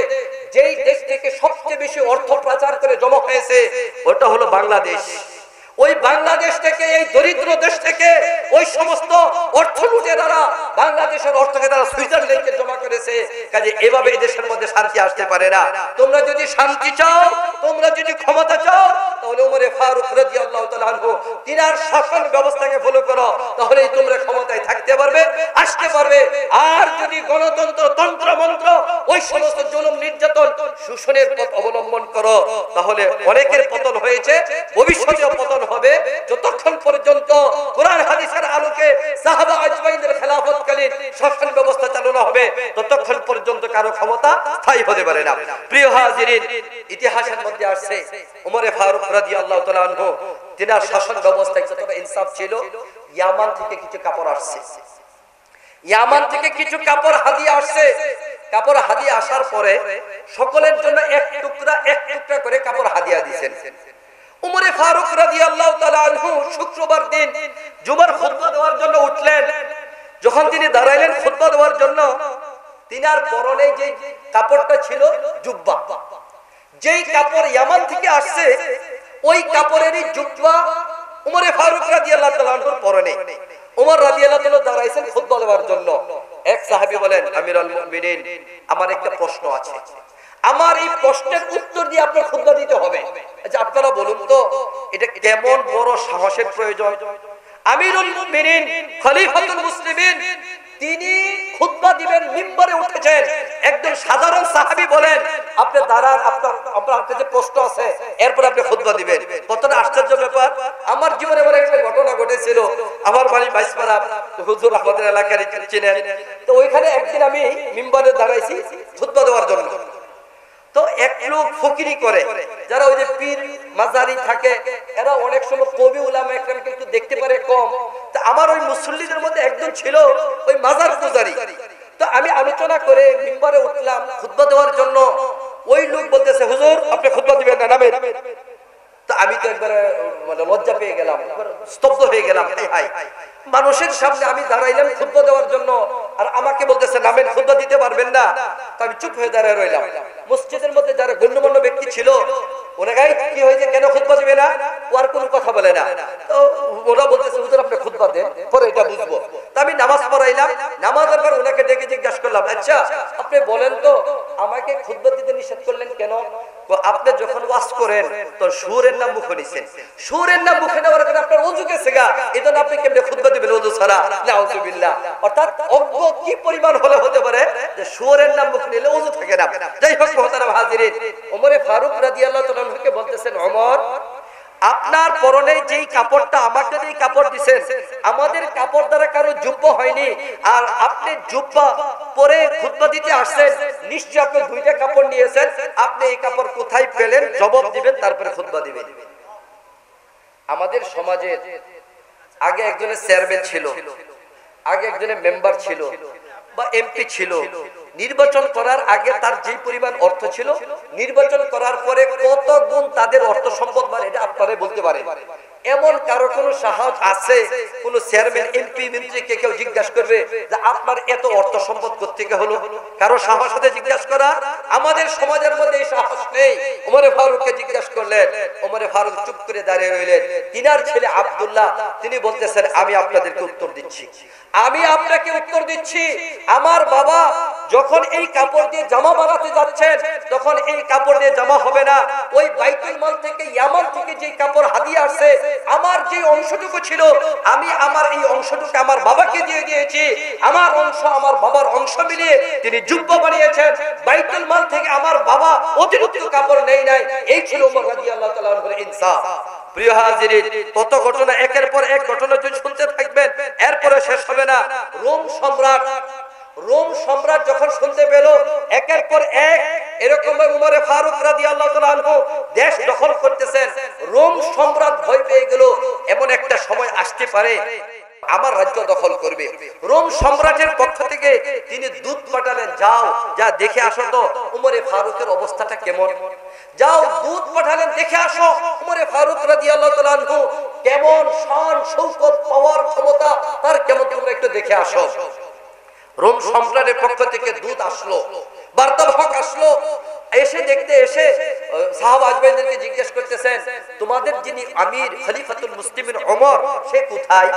যেই দেশ থেকে সবচেয়ে বেশি অর্থ পাচার করে জমা হয়েছে ওটা হলো বাংলাদেশ। ওই বাংলাদেশ থেকে, এই দরিদ্র দেশ থেকে ওই সমস্ত অর্থ লুটেরারা বাংলাদেশের অর্থকে তারা সুইজারল্যান্ডে জমা করেছে। কাজে এভাবে এই দেশের মধ্যে শান্তি আসতে পারে না। তোমরা যদি শান্তি চাও, তোমরা যদি ক্ষমতা চাও, তাহলে ওমরে ফারুক রাদিয়াল্লাহু তাআলা আনহু তিনার শাসন ব্যবস্থাকে ফলো করো, তাহলেই তোমরা ক্ষমতায় থাকতে পারবে, আসতে পারবে। আর যদি গণতন্ত্র, তন্ত্র মন্ত্র, ওই সমস্ত জুলুম নির্যাতন শোষণের পথ অবলম্বন করো, তাহলে অনেকের পতন হয়েছে, ভবিষ্যতেও পতন হবে। যতক্ষণ পর্যন্ত কোরআন হাদিসের আলোকে সাহাবা আজমাইনদের খেলাফতকালীন শাসন ব্যবস্থা চালু না হবে, ততক্ষণ পর্যন্ত কারো ক্ষমতা স্থায়ী হতে পারে না। প্রিয় হাজিরিন, ইতিহাসের মধ্যে আসছে ওমরে ফারুক রাদিয়াল্লাহু তাআলা আনহু তিনার শাসন ব্যবস্থায় যতটা ইনসাফ ছিল, ইয়ামান থেকে কিছু কাপড় আসছে, ইয়ামান থেকে কিছু কাপড় হাদিয়া আসছে। কাপড় হাদিয়া আসার পরে সকলের জন্য এক টুকরা করে কাপড় হাদিয়া দিয়েছেন। উমরে ফারুক রাদিয়াল্লাহু তাআলা আনহু শুক্রবার দিন জুমার খুতবা দেওয়ার জন্য উঠলেন। যখন তিনি দাঁড়াইলেন খুতবা দেওয়ার জন্য, তিনার পরনে যে কাপড়টা ছিল জুব্বা, যেই কাপড় ইয়ামান থেকে আসছে, ওই কাপড়েরই জুব্বা উমরে ফারুক রাদিয়াল্লাহু তাআলা আনহুর পরনে। ওমর রাদিয়াল্লাহু তাআলা দাঁড়াইছেন খুতবা দেওয়ার জন্য। এক সাহাবী বলেন, আমিরুল মুমিনিন, আমার একটা প্রশ্ন আছে, আমার এই প্রশ্নের উত্তর দিয়ে আপনার খুতবা দিতে হবে। আচ্ছা, আপনারা বলুন তো, এটা কেমন বড় সাহসের প্রয়োজন? আমিরুল মুমিনিন, খলিফাতুল মুসলিমিন, তিনি খুতবা দিবেন, মিম্বরে উঠেছেন। একজন সাধারণ সাহাবী বলেন, আপনি দাঁড়ান, আপনার কাছে প্রশ্ন আছে, এরপর আপনি খুতবা দিবেন। কতটা আশ্চর্য ব্যাপার! আমার জীবনে এমন একটা ঘটনা ঘটেছিল। আমার বাড়ি বাইশপাড়া, হুজুর আমাদের এলাকার চিনেন, তো ওইখানে একদিন আমি মিম্বরে দাঁড়াইছি খুতবা দেওয়ার জন্য। তো এক লোক ফকিরি করে, যারা ওই যে পীর মাজারি থাকে, এরা অনেক সময় কবি উলামা একরামকে একটু দেখতে পারে কম। তো আমার ওই মুসল্লিদের মধ্যে একজন ছিল ওই মাজার পূজারি। তো আমি আলোচনা করে মিম্বরে উঠলাম খুতবা দেওয়ার জন্য। ওই লোক বলতেছে, হুজুর আপনি খুতবা দিবেন না, নামেন। তো আমি তো একবারে মানে লজ্জা পেয়ে গেলাম, স্তব্ধ হয়ে গেলাম। হাই, মানুষের সামনে আমি দাঁড়াইলাম খুতবা দেওয়ার জন্য, আর আমাকে বলতেছে নামেন, খুতবা দিতে পারবেন না। তো আমি চুপ হয়ে দাঁড়ায় রইলাম। মসজিদের মধ্যে যারা গণ্যমান্য ব্যক্তি ছিল ওনাকে কি হয়েছে, কেন খুতবা দিবে না? ও আর কোনো কথা বলে না। তো ওরা বলতেছে হুজুর আপনি খুতবা দেন, পরে এটা বুঝবো। তো আমি নামাজ পড়াইলাম, নামাজের পর ওনাকে ডেকে জিজ্ঞাসা করলাম, আচ্ছা আপনি বলেন তো আমাকে খুতবা দিতে নিষেধ করলেন কেন? আপনি যখন ওয়াজ করেন তো সুরের নাম মুখে নিছেন, সুরের নাম মুখে নেওয়ার কারণে আপনার ওযু গেছে গা, এজন্য আপনি কেমনে খুতবা দিবেন ওযু ছাড়া? নাউযুবিল্লাহ। অর্থাৎ অজ্ঞ কি পরিমাণ হলে হতে পারে যে সুরের নাম মুখে নিলে ওযু থাকে না। যাই হোক মুহতারাম হাজিরিন, ওমর ফারুক রাদিয়াল্লাহু তাআলা আনহুকে বলতেছেন, ওমর আপনার পরনে যেই কাপড়টা আমাকে যেই কাপড় দিবেন, আমাদের কাপড় দ্বারা কারো যুব্ব হয়নি, আর আপনি জুব্বা পরে খুতবা দিতে আসছেন, নিশ্চয়ই আপনি দুইটা কাপড় নিয়েছেন, আপনি এই কাপড় কোথায় পেলেন জবাব দিবেন, তারপরে খুতবা দিবেন। আমাদের সমাজে আগে একজনের চেয়ারম্যান ছিল, আগে একজনের মেম্বার ছিল বা এমপি ছিল, নির্বাচন করার আগে তার যে পরিমাণ অর্থ ছিল, নির্বাচন করার পরে কত গুণ তাদের অর্থ সম্পদ বাড়ে, এটা আপনারা বলতে পারেন। এমন কারো কোন সাহস আছে কোন চেয়ারম্যান এমপি মন্ত্রীকে কেউ জিজ্ঞাসা করবে যে আপনার এত অর্থ সম্পদ কোত্থেকে হলো? কারো সাহস সাথে জিজ্ঞাসা করা? আমাদের সমাজের মধ্যে এই সাহস নেই। ওমর ফারুককে জিজ্ঞাসা করলেন, ওমর ফারুক চুপ করে দাঁড়িয়ে রইলেন। তিনার ছেলে আব্দুল্লাহ তিনি বলতেছেন, আমি আপনাদেরকে উত্তর দিচ্ছি, আমি আপনাকে উত্তর দিচ্ছি। আমার বাবা যখন এই কাপড় দিয়ে জামা বানাতে যাচ্ছেন, তখন এই কাপড় দিয়ে জামা হবে না, ওই বাইতুল মাল থেকে ইয়ামান থেকে যে কাপড় হাদিয়া আসছে, আমার যে অংশটুকু ছিল আমি আমার এই অংশটুকু আমার বাবাকে দিয়ে দিয়েছি। আমার অংশ আমার বাবার অংশ মিলিয়ে তিনি জুব্বা বানিয়েছেন। বাইতুল মাল থেকে আমার বাবা অতিরিক্ত কাপড় নেই নাই। এই ছিল ওমর রাদিয়াল্লাহু তাআলা আনহুর ইনসাফ। প্রিয় হাজিরিন, কত ঘটনা, একের পর এক ঘটনা যদি শুনতে থাকবেন এরপরে শেষ হবে না। রোম সম্রাট যখন শুনতে পেল একের পর এক এরকম উমর ফারুক রাদিয়াল্লাহু তাআলা আনহু দেশ দখল করতেছেন, রোম সম্রাট ভয় পেয়ে গেল এমন একটা সময় আসতে পারে আমার রাজ্য দখল করবে। রোম সম্রাটের পক্ষ থেকে তিনি দূত পাঠালেন, যাও যা দেখে আসো তো উমর ফারুকের অবস্থাটা কেমন। যাও দূত পাঠালেন, দেখে আসো উমর ফারুক রাদিয়াল্লাহু তাআলা আনহু কেমন শান শৌকত পাওয়ার ক্ষমতা তার কেমন, তোমরা একটু দেখে আসো। রোম সম্রাটের পক্ষ থেকে দূত আসলো, বার্তাবাহক আসলো। এসে দেখতে এসে সাহাবা আজমাইনদেরকে জিজ্ঞেস করতেছেন, তোমাদের যিনি আমির খলিফাতুল মুসলিমিন ওমর সে কোথায়?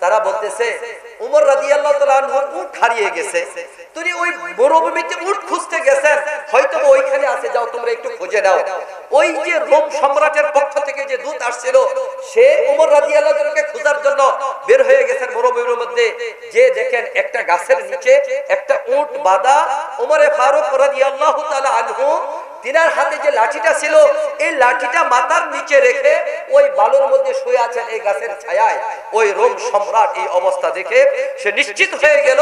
তারা বলতেছে উমর রাদিয়াল্লাহু তাআলা আনহুর উট হারিয়ে গেছে, তিনি ওই মরুভূমিতে উট খুঁজতে গেছেন, হয়তো ওইখানে আছে, যাও তোমরা একটু খুঁজে নাও। ওই যে রোম সম্রাটের পক্ষ থেকে যে দূত আসছিল সে উমর রাদিয়াল্লাহু তাআলাকে খোঁজার জন্য বের হয়ে গেছেন মরুভূমির মধ্যে। যে দেখেন একটা গাছের নিচে একটা উট বাঁধা, উমর ফারুক রাদিয়াল্লাহু তাআলা আনহু তিনার হাতে যে লাঠিটা ছিল এই লাঠিটা মাথার নিচে রেখে ওই বালুর মধ্যে শুয়ে আছেন এই গাছের ছায়ায়। ওই রোম সম্রাট এই অবস্থা দেখে সে নিশ্চিত হয়ে গেল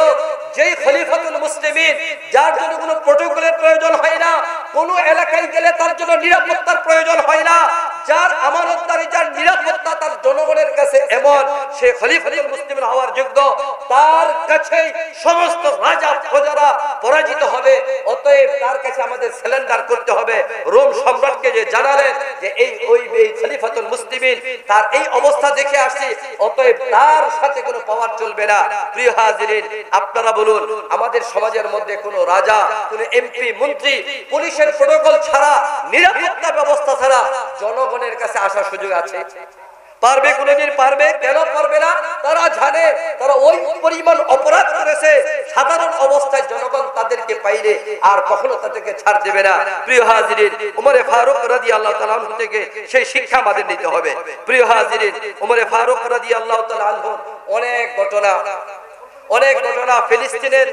যেই খলিফাতুল মুসলিমিন, যার জন্য কোনো প্রটোকলের প্রয়োজন হয় না, কোনো এলাকায় গেলে তার জন্য নিরাপত্তার প্রয়োজন হয় না, যার আমানতদারি যার নিরাপত্তা তার জনগণের কাছে এমন, সে খলিফাতুল মুসলিমিন হওয়ার যোগ্য, তার কাছে সমস্ত রাজা প্রজারা পরাজিত হবে। অতএব তার কাছে আমাদের সিলিন্ডার করতে হবে। রোম সম্রাটকে যে জানালেন যে এই খলিফাতুল মুসলিমিন তার এই অবস্থা দেখে আসছি, অতএব তার সাথে কোনো পাওয়ার চলবে না। প্রিয় হাজিরিন, আপনারা বলুন আমাদের সমাজের মধ্যে কোনো রাজা, কোনো এমপি মন্ত্রী পুলিশের প্রটোকল ছাড়া, নিরাপত্তা ব্যবস্থা ছাড়া জনগণের কাছে আসার সুযোগ আছে? পারবে? কোনদিন পারবে? কেন পারবে না? তারা জানে তারা ওই পরিমাণ অপরাধ করেছে, সাধারণ অবস্থায় জনগণ তাদেরকে পাইলে আর কখনো তাদেরকে ছাড় দেবে না। প্রিয় হাজিরিন, উমর ফারুক রাদিয়াল্লাহু তাআলা আনহু থেকে সেই শিক্ষা আমাদের নিতে হবে। প্রিয় হাজিরিন, উমর ফারুক রাদিয়াল্লাহু তাআলা আনহু অনেক ঘটনা ফিলিস্তিনের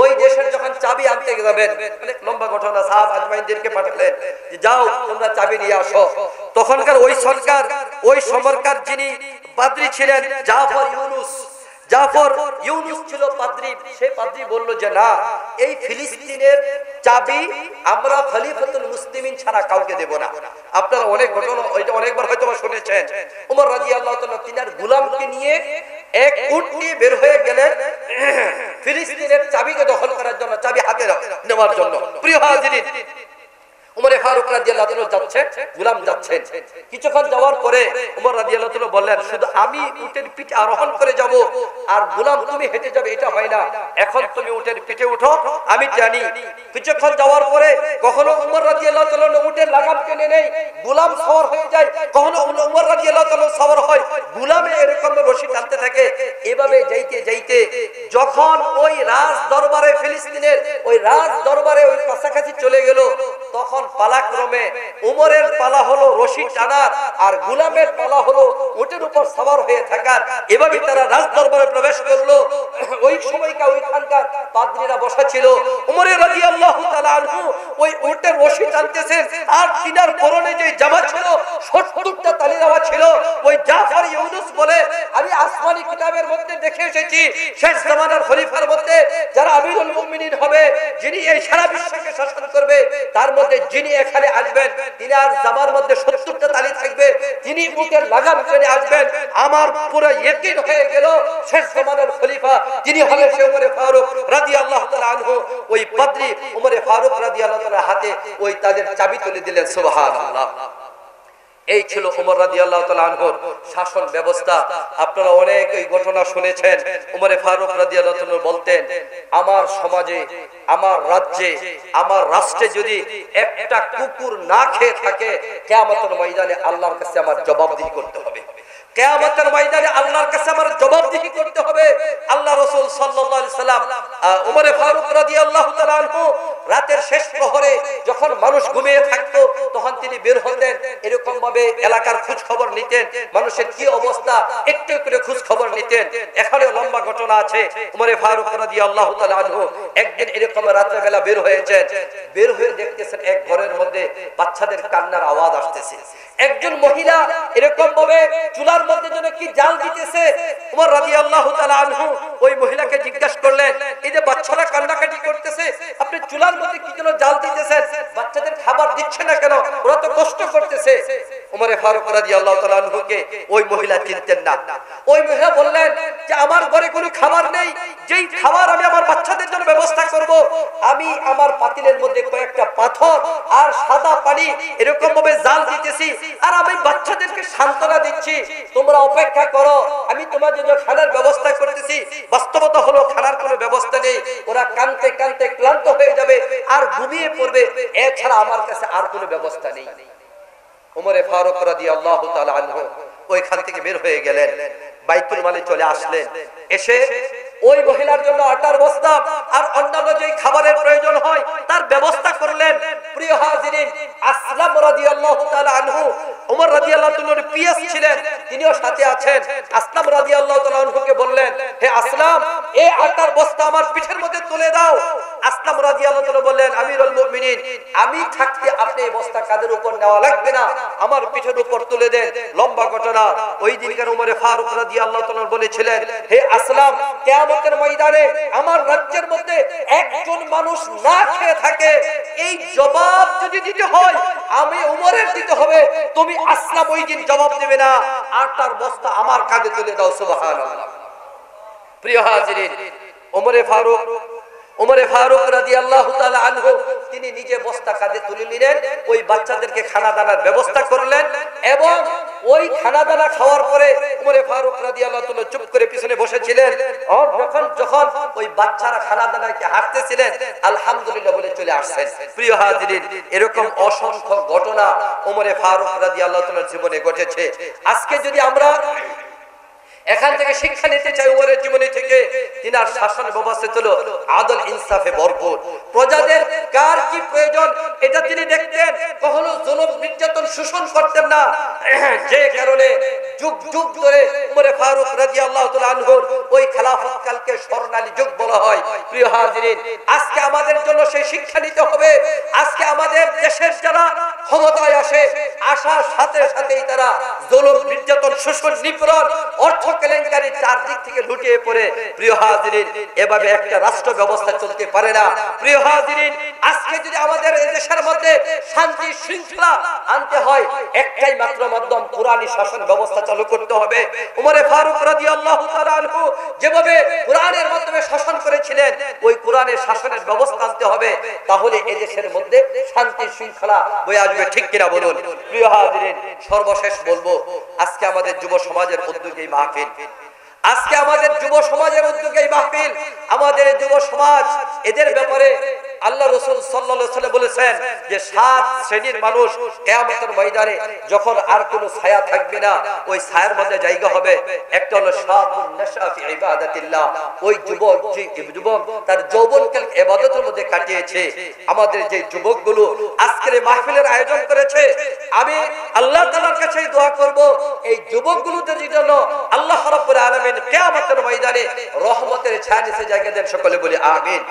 ওই দেশের যখন চাবি আনতে যাবেন, অনেক লম্বা ঘটনা, সাহাবা আজমাইনদেরকে পাঠালেন যে যাও তোমরা চাবি নিয়ে আসো। তখনকার ওই সময়কার যিনি পাদ্রী ছিলেন জাফর ইউনুস ছিল পাদ্রী। সেই পাদ্রী বলল যে না, এই ফিলিস্তিনের চাবি আমরা খলিফাতুল মুসলিমিন ছাড়া কাউকে দেব না। আপনারা অনেক ঘটনা ওইটা অনেকবার হয়তো শুনেছেন। ওমর রাদিয়াল্লাহু তাআলা তিনার গোলামকে নিয়ে এক উট নিয়ে বের হয়ে গেলেন ফিলিস্তিনের চাবিকে দখল করার জন্য, চাবি হাতে নেওয়ার জন্য। প্রিয় হাজিরিন, উমরে ফারুক রাদিয়াল্লাহু তাআলা যাচ্ছে, গোলাম যাচ্ছেন। কিছুক্ষণ যাওয়ার পরে উমর রাদিয়াল্লাহু তাআলা বললেন, শুধু আমি উটের পিঠে আরোহণ করে যাব আর গোলাম তুমি হেঁটে যাবে, এটা হয় না। এখন তুমি উটের পিঠে উঠো, আমি জানি। কিছুক্ষণ যাওয়ার পরে কখনো উমর রাদিয়াল্লাহু তাআলা উটের লাগাম টেনে নেই, গোলাম সওয়ার হয়ে যায়। কখনো উমর রাদিয়াল্লাহু তাআলা সওয়ার হয়, গোলামে এরকম রশি টানতে থাকে। এভাবে যাইতে যাইতে যখন ওই রাজ দরবারে ফিলিস্তিনের ওই রাজ দরবারে ওই কাছাকাছি চলে গেল, তখন পালাক্রমে উমরের পালা হলো রশি টানার আর গোলামের পালা হলো উটের উপর সওয়ার হয়ে থাকার। এভাবে তারা রাজ দরবারে প্রবেশ করলো। ওই সময়কার ওইখানকার পাদ্রীরা বসা ছিল। উমর রাদিয়াল্লাহু তাআলা আনহু ওই উটের রশি টানতেছেন আর তিনার পরনে যে জামা ছিল 70টা তালির আওয়াজ ছিল। ওই জাফর ইউনুস বলে, আমি আসমানি কিতাবের মধ্যে দেখে এসেছি শেষ জামানার খলিফার মধ্যে যারা আমিরুল মুমিনিন হবে, যিনি এই সারা বিশ্বকে শাসন করবে, তার মধ্যে যিনি এখানে আসবেন তিনার জামার মধ্যে 70টা তালি থাকবে, তিনি উটের লাগাম টেনে আসবেন। আমার পুরো ইয়াকিন হয়ে গেল শেষ জামানার খলিফা যিনি হলেন সে উমরে ফারুক রাদিয়াল্লাহু তাআলা আনহু। ওই পাদ্রী উমরে ফারুক রাদিয়াল্লাহু তাআলা হাতে ওই তাদের চাবি তুলে দিলেন। সুবহানাল্লাহ। এই ছিল উমর রাদিয়াল্লাহু তাআলা আনহুর শাসন ব্যবস্থা। আপনারা অনেক এই ঘটনা শুনেছেন। উমরে ফারুক রাদিয়াল্লাহু তাআলা বলতেন, আমার সমাজে, আমার রাজ্যে, আমার রাষ্ট্রে যদি একটা কুকুর না খেয়ে থাকে, কিয়ামতের ময়দানে আল্লাহর কাছে আমার জবাবদিহি করতে হবে। কিয়ামতের ময়দানে আল্লাহর কাছে আমার জবাবদিহি করতে হবে। আল্লাহ রাসূল সাল্লাল্লাহু আলাইহি সাল্লাম উমরে ফারুক রাদিয়াল্লাহু তাআলা আনহু রাতের শেষ প্রহরে যখন মানুষ ঘুমিয়ে থাকতো তখন তিনি বের হতেন, এরকম ভাবে এলাকার খোঁজ খবর নিতেন, মানুষের কি অবস্থা একটু করে খোঁজ খবর নিতেন। এখানে লম্বা ঘটনা আছে। উমরে ফারুক রাদিয়াল্লাহু তাআলা আনহু একদিন এরকম রাতের বেলা বের হয়েছেন। বের হয়ে দেখতেছেন এক ঘরের মধ্যে বাচ্চাদের কান্নার আওয়াজ আসতেছে। একজন মহিলা এরকম ভাবে চুলার মধ্যে যেন কি জাল দিতেছে। উমর রাদিয়াল্লাহু তাআলা আনহু ওই মহিলাকে জিজ্ঞাসা করলেন, এই যে বাচ্চারা কান্নাকাটি করতেছে, আপনি চুলার মধ্যে কি যেন জাল দিতেছেন, বাচ্চাদের খাবার দিচ্ছে না কেন, ওরা তো কষ্ট করতেছে। উমরে ফারুক রাদিয়াল্লাহু তাআলা আনহুকে ওই মহিলা চিনতেন না। ওই মহিলা বললেন যে আমার ঘরে কোনো খাবার নেই, যেই খাবার আমি আমার বাচ্চাদের জন্য ব্যবস্থা করব, আমি আমার পাতিলের মধ্যে কয়েকটা পাথর আর সাদা পানি এরকম ভাবে জাল দিতেছি আর আমি বাচ্চাদেরকে সান্ত্বনা দিচ্ছি, তোমরা অপেক্ষা করো, আমি তোমাদের জন্য খানার ব্যবস্থা করতেছি। বাস্তবতা হলো খানার কোনো ব্যবস্থা নেই, ওরা কাঁদতে কাঁদতে ক্লান্ত হয়ে যাবে আর ঘুমিয়ে পড়বে, এছাড়া আমার কাছে আর কোনো ব্যবস্থা নেই। উমরে ফারুক রাদিয়াল্লাহু তাআলা আনহু ওইখান থেকে বের হয়ে গেলেন, বাইতুল মালে চলে আসলেন। এসে ওই মহিলার জন্য আটার বস্তা আর অন্যান্য যে খাবারের প্রয়োজন হয় তার ব্যবস্থা করলেন। প্রিয় হাজিরিন, আসলাম রাদিয়াল্লাহু তাআলা আনহু উমর রাদিয়াল্লাহু তাআলার পিএস ছিলেন, তিনিও সাথে আছেন। আসলাম রাদিয়াল্লাহু তাআলা আনহুকে বললেন, হে আসলাম, এই আটার বস্তা আমার পিঠের মধ্যে তুলে দাও। আসলাম রাদিয়াল্লাহু তাআলা বললেন, আমিরুল মুমিনিন, আমি থাকতে আপনি এই বস্তা কাঁধের উপর নেওয়া লাগবে না, আমার পিঠের উপর তুলে দেন। লম্বা ঘটনা। ওই দিনকার উমরে ফারুক রাদিয়াল্লাহু তাআলা বলেছিলেন, হে আসলাম, কিয়ামতের ময়দানে আমার রাজ্যের মধ্যে একজন মানুষ না খেয়ে থাকে, এই জবাব যদি দিতে হয় আমি উমরের দিতে হবে, তুমি আসলাম ওই দিন জবাব দেবে না, আটার বস্তা আমার কাঁধে তুলে দাও। সুবহানাল্লাহ। প্রিয় হাজিরিন, উমরে ফারুক রাদিয়াল্লাহু তাআলা আনহু তিনি নিজে বস্তা কাঁধে তুলে নিলেন, ওই বাচ্চাদেরকে খানা দানার ব্যবস্থা করলেন এবং ওই খানা দানা খাওয়ার পরে উমরে ফারুক রাদিয়াল্লাহু তাআলা চুপ করে পিছনে বসেছিলেন। আর যখন ওই বাচ্চারা খানা দানাকে হাঁটতেছিলেন, আলহামদুলিল্লাহ বলে চলে আসছেন। প্রিয় হাজিরিন, এরকম অসংখ্য ঘটনা উমরে ফারুক রাদিয়াল্লাহু তাআলার জীবনে ঘটেছে। আজকে যদি আমরা এখান থেকে শিক্ষা নিতে চাই উমরের জীবনী থেকে, তিনার শাসন ব্যবস্থা ছিল আদল ইনসাফে ভরপুর। প্রজাদের কার কি প্রয়োজন এটা তিনি দেখতেন, কখনো জুলুম নির্যাতন শোষণ করতেন না, যে কারণে যুগ যুগ ধরে উমরে ফারুক রাদিয়াল্লাহু তাআলা আনহুর ওই খেলাফত কালকে স্বর্ণালী যুগ বলা হয়। প্রিয় হাজিরিন, আজকে আমাদের জন্য সেই শিক্ষা নিতে হবে। আজকে আমাদের দেশের যারা ক্ষমতায় আসে, আসার সাথে সাথেই তারা জুলুম নির্যাতন শোষণ নিপীড়ন অর্থ কেলেঙ্কারি চারদিক থেকে লুটিয়ে পড়ে। প্রিয় হাজিরিন, এভাবে একটা রাষ্ট্র ব্যবস্থা চলতে পারে না। প্রিয় হাজিরিন, আজকে যদি আমাদের এই দেশের মধ্যে শান্তি শৃঙ্খলা আনতে হয়, একটাই মাত্র মাধ্যম কোরআনী শাসন ব্যবস্থা চালু করতে হবে। উমরে ফারুক রাদিয়াল্লাহু তাআলা আনহু যেভাবে কোরআনের মাধ্যমে শাসন করেছিলেন, ওই কোরআনের শাসনের ব্যবস্থা আনতে হবে, তাহলে এই দেশের মধ্যে শান্তি শৃঙ্খলা বয়ে আসবে। ঠিক কিনা বলুন? প্রিয় হাজিরিন, সর্বশেষ বলবো, আজকে আমাদের যুব সমাজের উদ্যোগে এই মাহফিল, আজকে আমাদের যুব সমাজের উদ্যোগে এই মাহফিল, আমাদের যুব সমাজ এদের ব্যাপারে আল্লাহ রাসূল সাল্লাল্লাহু আলাইহি ওয়াসাল্লাম বলেছেন যে 7 শ্রেণীর মানুষ কিয়ামতের ময়দানে যখন আর কোনো ছায়া থাকবে না, ওই ছায়ার মধ্যে জায়গা হবে। একটা হলো শাবুন নাশা ফি ইবাদাতিল্লাহ, ওই যুবক যে যুবক তার যৌবনকাল ইবাদতের মধ্যে কাটিয়েছে। আমাদের যে যুবকগুলো আজকের এই মাহফিলের আয়োজন করেছে, আমি আল্লাহ তাআলার কাছে দোয়া করব এই যুবকগুলোদের জন্য আল্লাহ রাব্বুল আলামিন কিয়ামতের ময়দানে রহমতের ছায়া নিচে জায়গা দেন। সকলে বলি আমিন।